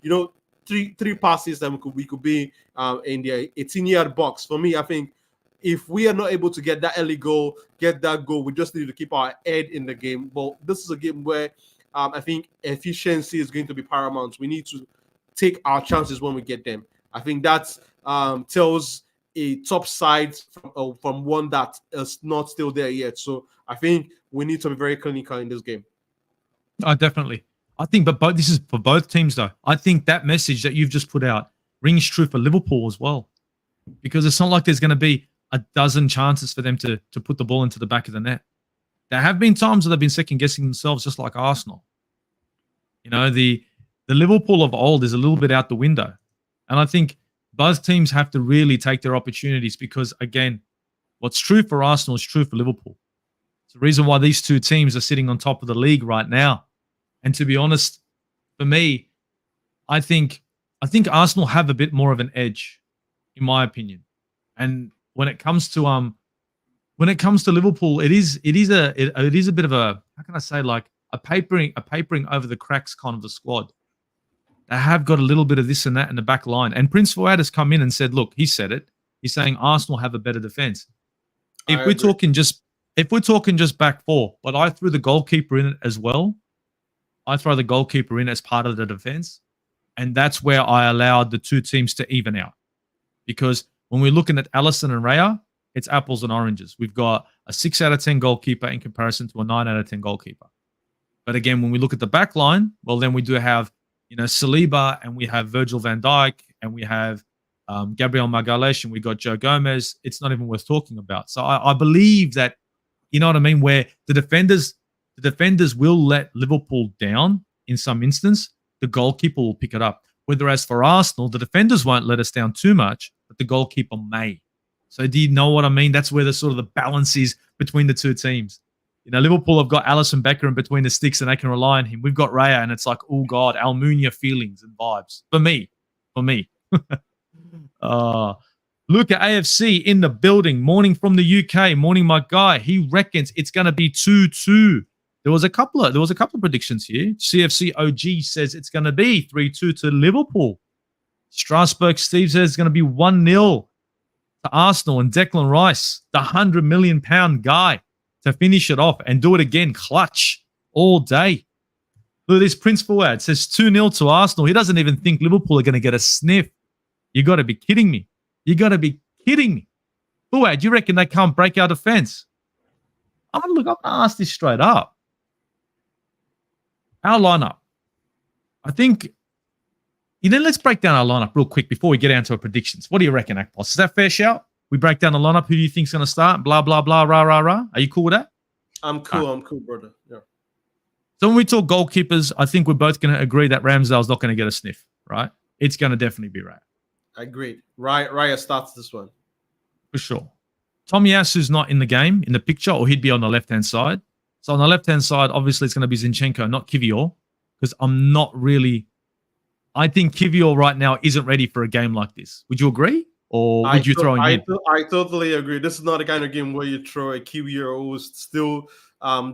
[SPEAKER 2] three passes and we could be in the 18-yard box. For me, I think if we are not able to get that early goal, we just need to keep our head in the game. But this is a game where I think efficiency is going to be paramount. We need to take our chances when we get them. I think that tells a top side from one that is not still there yet. So I think we need to be very clinical in this game.
[SPEAKER 1] Definitely. I think, but this is for both teams, though. I think that message that you've just put out rings true for Liverpool as well, because it's not like there's going to be a dozen chances for them to put the ball into the back of the net. There have been times where they've been second guessing themselves, just like Arsenal. The Liverpool of old is a little bit out the window, and I think both teams have to really take their opportunities, because again, what's true for Arsenal is true for Liverpool. It's the reason why these two teams are sitting on top of the league right now. And to be honest, for me, I think Arsenal have a bit more of an edge, in my opinion. And when it comes to Liverpool, it is a bit of a, how can I say, like a papering over the cracks kind of the squad. They have got a little bit of this and that in the back line. And Prince Fouad has come in and said, look, he said it. He's saying Arsenal have a better defense. If we're talking just back four, but I threw the goalkeeper in it as well. I throw the goalkeeper in as part of the defense. And that's where I allowed the two teams to even out. Because when we're looking at Alisson and Raya, it's apples and oranges. We've got a 6 out of 10 goalkeeper in comparison to a 9 out of 10 goalkeeper. But again, when we look at the back line, well, then we do have, Saliba, and we have Virgil van Dijk, and we have Gabriel Magalhaes, and we got Joe Gomez. It's not even worth talking about. So I believe that, you know what I mean, where the defenders will let Liverpool down in some instance, the goalkeeper will pick it up. Whereas for Arsenal, the defenders won't let us down too much, but the goalkeeper may. So do you know what I mean? That's where the sort of the balance is between the two teams. Liverpool have got Alisson Becker in between the sticks and they can rely on him. We've got Raya, and it's like, oh God, Almunia feelings and vibes. For me. Luca AFC in the building. Morning from the UK. Morning, my guy. He reckons it's going to be 2-2. There was a couple of predictions here. CFC OG says it's going to be 3-2 to Liverpool. Strasbourg Steve says it's going to be 1-0 to Arsenal, and Declan Rice, the £100 million guy, to finish it off and do it again, clutch all day. Look at this. Prince Fuad says 2-0 to Arsenal. He doesn't even think Liverpool are going to get a sniff. You got to be kidding me. Fuad, do you reckon they can't break our defense? I'm going to ask this straight up. Our lineup. I think, let's break down our lineup real quick before we get down to our predictions. What do you reckon, Akpos? Is that fair shout? We break down the lineup. Who do you think's going to start? Blah, blah, blah, rah, rah, rah. Are you cool with that?
[SPEAKER 2] I'm cool. I'm cool, brother. Yeah.
[SPEAKER 1] So when we talk goalkeepers, I think we're both going to agree that Ramsdale's not going to get a sniff, right? It's going to definitely be Raya.
[SPEAKER 2] Agreed. Raya starts this one.
[SPEAKER 1] For sure. Tomiyasu's not in the game, in the picture, or he'd be on the left-hand side. So on the left-hand side, obviously it's going to be Zinchenko, not Kivior, because I think Kivior right now isn't ready for a game like this. Would you agree? Or would you throw him in?
[SPEAKER 2] I totally agree. This is not the kind of game where you throw a Kiwior who's still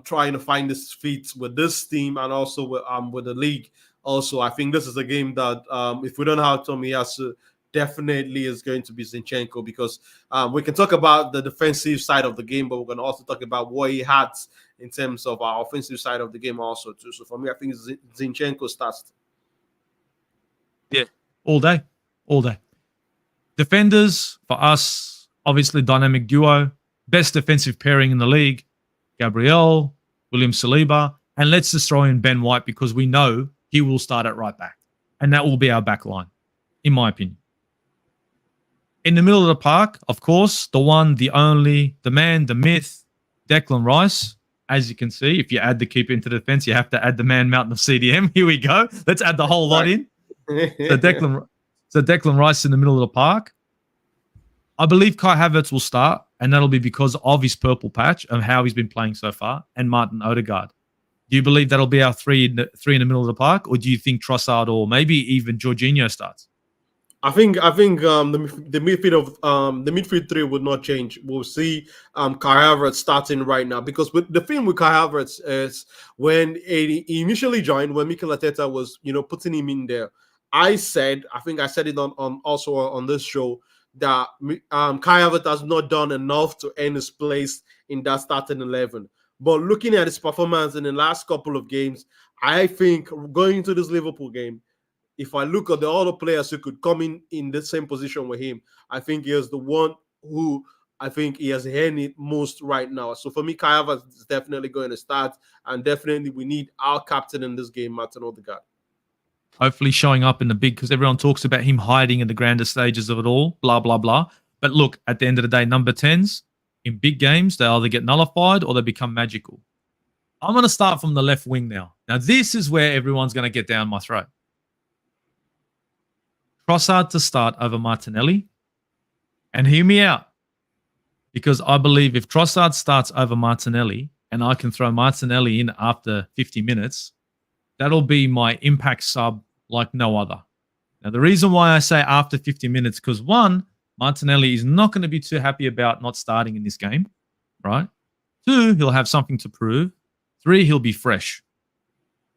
[SPEAKER 2] trying to find his feet with this team and also with the league. Also, I think this is a game that if we don't have Tomiyasu, definitely is going to be Zinchenko, because we can talk about the defensive side of the game, but we're going to also talk about what he had in terms of our offensive side of the game also too. So for me, I think Zinchenko starts.
[SPEAKER 1] Yeah, all day. Defenders, for us, obviously dynamic duo. Best defensive pairing in the league, Gabriel, William Saliba. And let's just throw in Ben White, because we know he will start at right back. And that will be our back line, in my opinion. In the middle of the park, of course, the one, the only, the man, the myth, Declan Rice. As you can see, if you add the keeper into the defense, you have to add the man mountain of CDM. Here we go. Let's add the whole lot in. So Declan Rice in the middle of the park. I believe Kai Havertz will start, and that'll be because of his purple patch and how he's been playing so far, and Martin Odegaard. Do you believe that'll be our three in the middle of the park, or do you think Trossard or maybe even Jorginho starts?
[SPEAKER 2] I think the midfield three would not change. We'll see Kai Havertz starting right now, because the thing with Kai Havertz is when he initially joined, when Mikel Arteta was putting him in there, I think I said it on also on this show that Kai Havertz has not done enough to earn his place in that starting 11. But looking at his performance in the last couple of games, I think going into this Liverpool game, if I look at the other players who could come in the same position with him, I think he is the one who I think he has earned it most right now. So for me, Kai Havertz is definitely going to start, and definitely we need our captain in this game, Martin Odegaard.
[SPEAKER 1] Hopefully showing up in the big, because everyone talks about him hiding in the grander stages of it all, blah, blah, blah. But look, at the end of the day, number 10s in big games, they either get nullified or they become magical. I'm going to start from the left wing now. Now, this is where everyone's going to get down my throat. Trossard to start over Martinelli. And hear me out. Because I believe if Trossard starts over Martinelli and I can throw Martinelli in after 50 minutes, that'll be my impact sub like no other. Now, the reason why I say after 50 minutes, because one, Martinelli is not going to be too happy about not starting in this game, right? Two, he'll have something to prove. Three, he'll be fresh.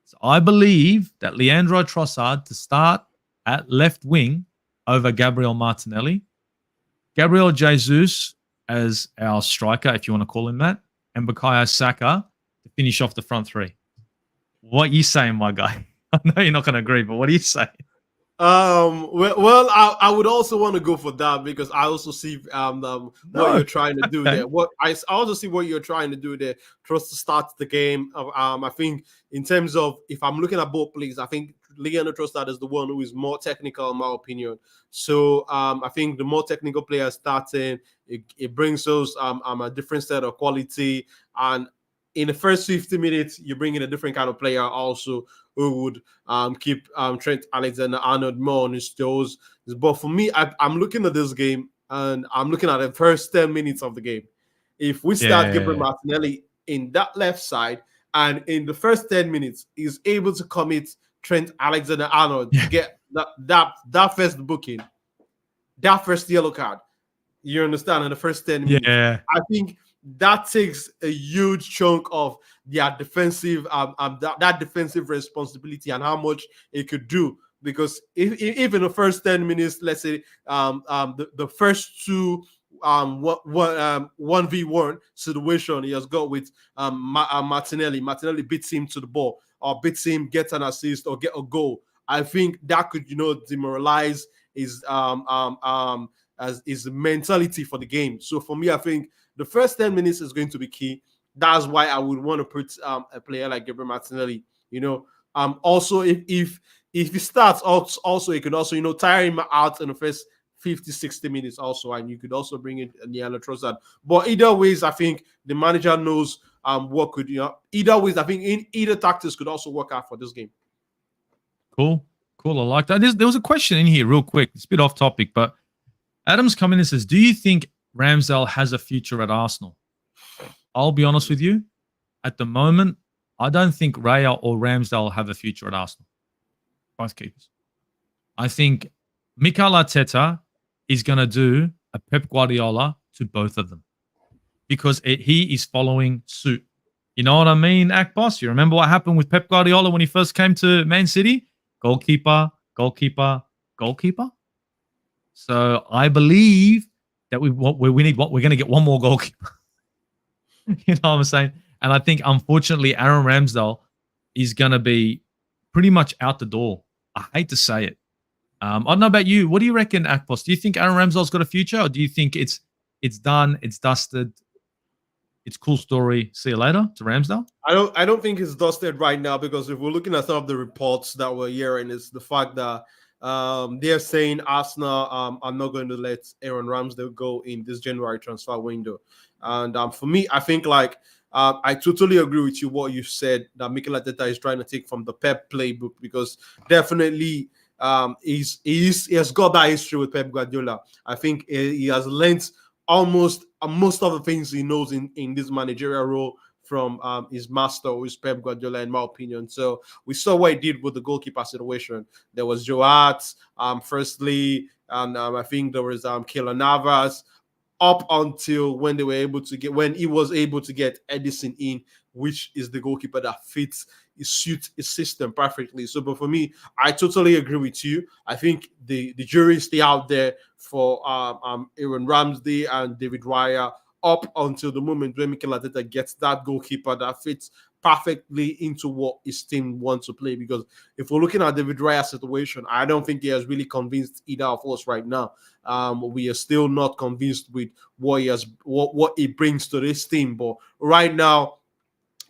[SPEAKER 1] So I believe that Leandro Trossard to start at left wing over Gabriel Martinelli. Gabriel Jesus as our striker, if you want to call him that, and Bukayo Saka to finish off the front three. What are you saying, my guy? I know you're not going to agree, but what are you saying?
[SPEAKER 2] Well, I would also want to go for that because I also see what
[SPEAKER 1] No.
[SPEAKER 2] you're trying to do
[SPEAKER 1] Okay.
[SPEAKER 2] there. What I also see what you're trying to do there. Trust to start the game. I think in terms of if I'm looking at both players, I think Leandro Trossard is the one who is more technical, in my opinion. So I think the more technical player starting, it brings us a different set of quality. And in the first 50 minutes, you bring in a different kind of player also who would keep Trent Alexander-Arnold more on his toes. But for me, I'm looking at this game and I'm looking at the first 10 minutes of the game. If we start Gabriel
[SPEAKER 1] Yeah.
[SPEAKER 2] Martinelli in that left side and in the first 10 minutes is able to commit Trent Alexander-Arnold to
[SPEAKER 1] Yeah.
[SPEAKER 2] get that first booking, that first yellow card, you understand, in the first 10 minutes.
[SPEAKER 1] Yeah.
[SPEAKER 2] I think that takes a huge chunk of their defensive that defensive responsibility and how much it could do. Because if in the first 10 minutes, let's say the first two 1v1 situation he has got with Martinelli beats him to the ball or beats him, gets an assist or get a goal. I think that could demoralize his as his mentality for the game. So for me, I think the first 10 minutes is going to be key. That's why I would want to put a player like Gabriel Martinelli. Also if he starts also he could also tire him out in the first 50, 60 minutes also, and you could also bring in Leandro Trossard. But either ways, I think the manager knows what could either ways. I think in either tactics could also work out for this game.
[SPEAKER 1] Cool. Cool. I like that. There was a question in here, real quick. It's a bit off topic, but Adam's come in and says, "Do you think Ramsdale has a future at Arsenal?" I'll be honest with you. At the moment, I don't think Raya or Ramsdale have a future at Arsenal. Both keepers. I think Mikel Arteta is going to do a Pep Guardiola to both of them because he is following suit. You know what I mean, Akpos? You remember what happened with Pep Guardiola when he first came to Man City? Goalkeeper, goalkeeper, goalkeeper. So I believe that we need what we're going to get one more goalkeeper. You know what I'm saying? And I think unfortunately Aaron Ramsdale is going to be pretty much out the door. I hate to say it. I don't know about you. What do you reckon, Akpos? Do you think Aaron Ramsdale's got a future, or do you think it's done, it's dusted, it's cool story? See you later to Ramsdale.
[SPEAKER 2] I don't think it's dusted right now because if we're looking at some of the reports that we're hearing, is the fact that they're saying Arsenal are not going to let Aaron Ramsdale go in this January transfer window. And for me, I think I totally agree with you what you said that Mikel Arteta is trying to take from the Pep playbook because definitely he has got that history with Pep Guardiola. I think he has learned almost most of the things he knows in this managerial role from his master, who is Pep Guardiola, in my opinion. So we saw what he did with the goalkeeper situation. There was Joe Hart, firstly, and I think there was Keylor Navas, up until when he was able to get Edison in, which is the goalkeeper that fits suits his system perfectly. So, but for me, I totally agree with you. I think the jury is still out there for Aaron Ramsey and David Raya up until the moment when Mikel Arteta gets that goalkeeper that fits perfectly into what his team wants to play. Because if we're looking at David Raya's situation, I don't think he has really convinced either of us right now. We are still not convinced with what he brings to this team. But right now,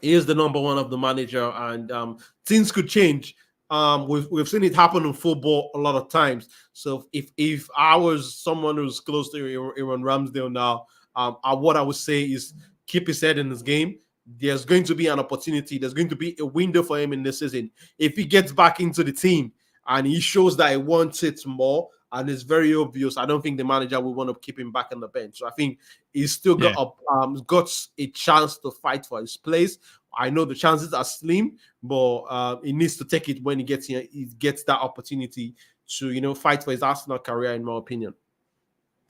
[SPEAKER 2] he is the number one of the manager, and things could change. We've seen it happen in football a lot of times. So if I was someone who's close to Aaron Ramsdale now, what I would say is keep his head in this game. There's going to be an opportunity. There's going to be a window for him in this season. If he gets back into the team and he shows that he wants it more, and it's very obvious, I don't think the manager will want to keep him back on the bench. So I think he's still got a chance to fight for his place. I know the chances are slim, but he needs to take it when he gets here. He gets that opportunity to fight for his Arsenal career, in my opinion.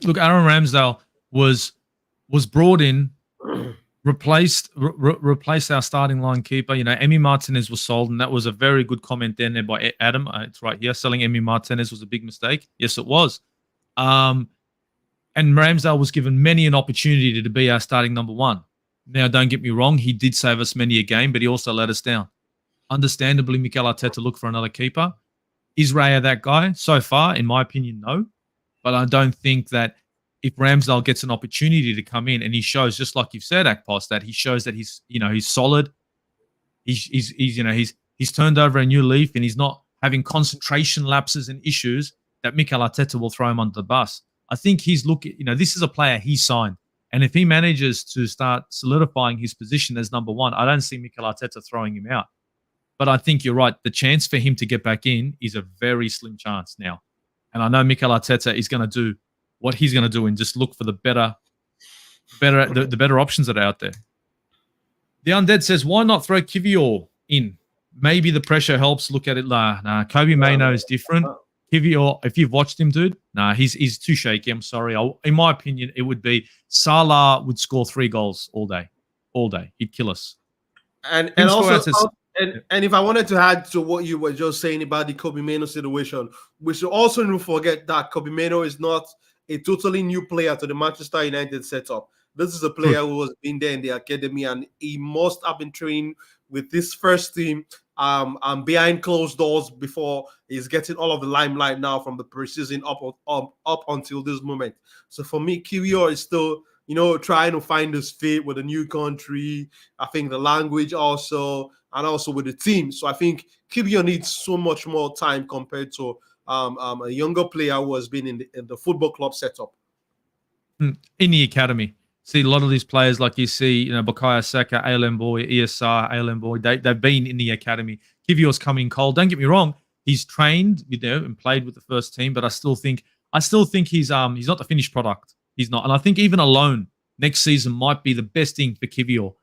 [SPEAKER 1] Look, Aaron Ramsdale was brought in, replaced our starting line keeper. Emi Martinez was sold, and that was a very good comment there by Adam. It's right here. Selling Emi Martinez was a big mistake. Yes, it was. And Ramsdale was given many an opportunity to be our starting number one. Now, don't get me wrong, he did save us many a game, but he also let us down. Understandably, Mikel Arteta looked for another keeper. Is Raya that guy? So far, in my opinion, no. But I don't think that if Ramsdale gets an opportunity to come in and he shows, just like you've said, Akpos, that he shows that he's solid. He's turned over a new leaf and he's not having concentration lapses and issues that Mikel Arteta will throw him under the bus. I think he's looking, this is a player he signed. And if he manages to start solidifying his position as number one, I don't see Mikel Arteta throwing him out. But I think you're right. The chance for him to get back in is a very slim chance now. And I know Mikel Arteta is going to do what he's going to do and just look for the better options that are out there. The Undead says, why not throw Kivior in? Maybe the pressure helps. Look at it. Nah, Kobe Mainoo is different. Kivior, if you've watched him, dude, he's too shaky. I'm sorry. In my opinion, it would be Salah would score 3 goals all day. All day. He'd kill us.
[SPEAKER 2] And if I wanted to add to what you were just saying about the Kobe Mainoo situation, we should also not forget that Kobe Mainoo is not a totally new player to the Manchester United setup. This is a player who has been there in the academy, and he must have been training with this first team and behind closed doors before he's getting all of the limelight now from the preseason up until this moment. So for me, Kiwior is still, trying to find his fit with a new country. I think the language also, and also with the team. So I think Kiwior needs so much more time compared to a younger player who has been in the football club setup.
[SPEAKER 1] In the academy. See, a lot of these players, like you see, Bukayo Saka, ALM Boy, ESR, ALM Boy, they've been in the academy. Kivior's coming cold. Don't get me wrong. He's trained, and played with the first team, but I still think he's not the finished product. He's not. And I think even alone next season might be the best thing for Kivior.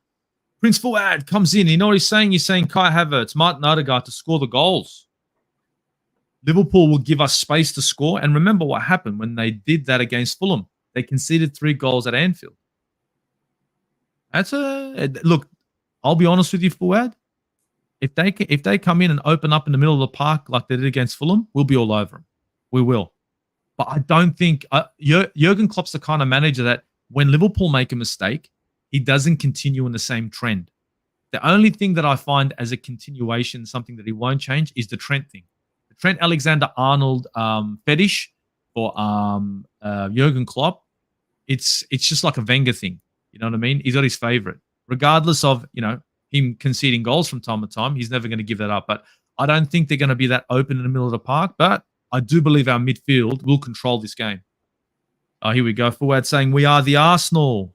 [SPEAKER 1] Prince Fuad comes in. You know what he's saying? He's saying Kai Havertz, Martin Odegaard to score the goals. Liverpool will give us space to score. And remember what happened when they did that against Fulham. They conceded 3 goals at Anfield. Look, I'll be honest with you, Fuad. If they come in and open up in the middle of the park like they did against Fulham, we'll be all over them. We will. But I don't think Jurgen Klopp's the kind of manager that when Liverpool make a mistake, he doesn't continue in the same trend. The only thing that I find as a continuation, something that he won't change, is the Trent thing. The Trent Alexander-Arnold fetish for Jurgen Klopp, it's just like a Wenger thing. You know what I mean? He's got his favorite. Regardless of, him conceding goals from time to time, he's never going to give that up. But I don't think they're going to be that open in the middle of the park. But I do believe our midfield will control this game. Here we go. Fuad saying, we are the Arsenal.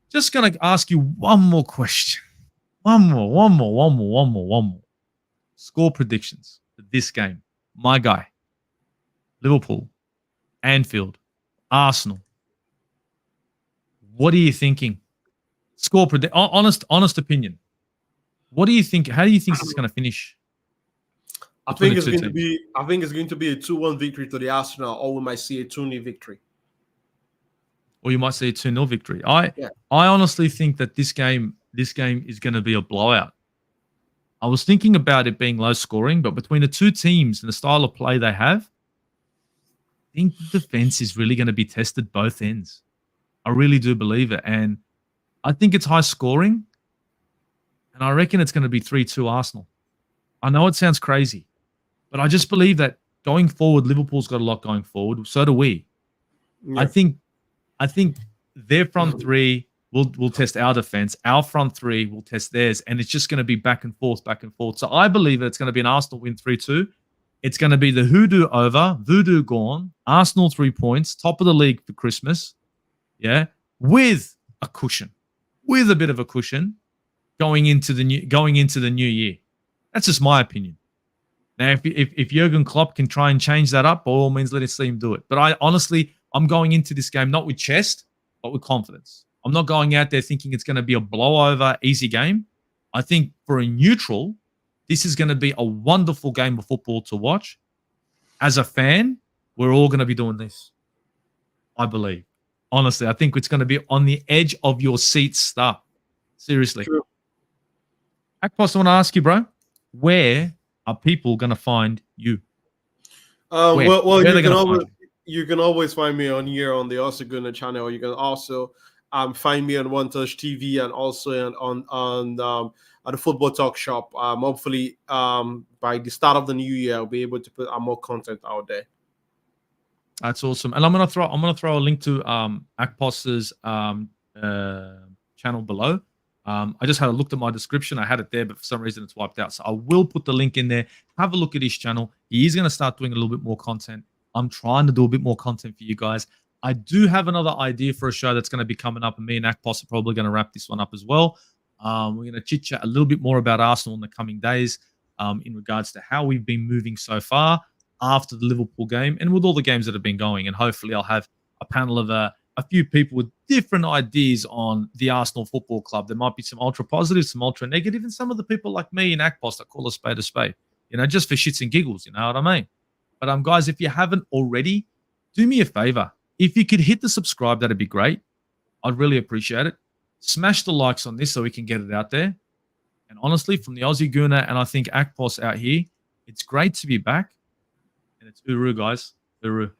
[SPEAKER 1] Just going to ask you one more question. One more. Score predictions for this game. My guy. Liverpool. Anfield. Arsenal. What are you thinking? Score predict. Honest opinion. What do you think? How do you think this is going to finish?
[SPEAKER 2] I think it's going to be a 2-1 victory to the Arsenal, or we might see a 2-0 victory.
[SPEAKER 1] Or you might see a 2-0 victory. I honestly think that this game is going to be a blowout. I was thinking about it being low scoring, but between the two teams and the style of play they have, I think the defense is really going to be tested both ends. I really do believe it. And I think it's high scoring. And I reckon it's going to be 3-2 Arsenal. I know it sounds crazy, but I just believe that going forward, Liverpool's got a lot going forward. So do we. Yeah. I think their front three will test our defense. Our front three will test theirs. And it's just going to be back and forth. So I believe that it's going to be an Arsenal win 3-2. It's going to be the hoodoo over, voodoo gone, Arsenal 3 points, top of the league for Christmas. Yeah, with a cushion, with a bit of a cushion, going into the new year. That's just my opinion. Now, if Jurgen Klopp can try and change that up, by all means, let us see him do it. But I'm going into this game not with chest, but with confidence. I'm not going out there thinking it's going to be a blowover, easy game. I think for a neutral, this is going to be a wonderful game of football to watch. As a fan, we're all going to be doing this. I believe. Honestly, I think it's going to be on the edge of your seat stuff. Seriously. True. Akpos, I want to ask you, bro, where are people going to find you?
[SPEAKER 2] You can always find me on here on the Also Gunner channel. You can also find me on One Touch TV and also on the Football Talk Shop. Hopefully, by the start of the new year, I'll be able to put more content out there.
[SPEAKER 1] That's awesome. And I'm gonna throw a link to Akpos's channel below. I just had a look at my description. I had it there, but for some reason it's wiped out. So I will put the link in there. Have a look at his channel. He is going to start doing a little bit more content. I'm trying to do a bit more content for you guys. I do have another idea for a show that's going to be coming up, and me and Akpos are probably going to wrap this one up as well. We're going to chit-chat a little bit more about Arsenal in the coming days in regards to how we've been moving so far after the Liverpool game and with all the games that have been going. And hopefully I'll have a panel of a few people with different ideas on the Arsenal Football Club. There might be some ultra positive, some ultra negative, and some of the people like me and Akpos that call a spade, just for shits and giggles, you know what I mean? But guys, if you haven't already, do me a favor. If you could hit the subscribe, that'd be great. I'd really appreciate it. Smash the likes on this so we can get it out there. And honestly, from the Aussie Gooner and I think Akpos out here, it's great to be back. And it's Uru, guys. Uru.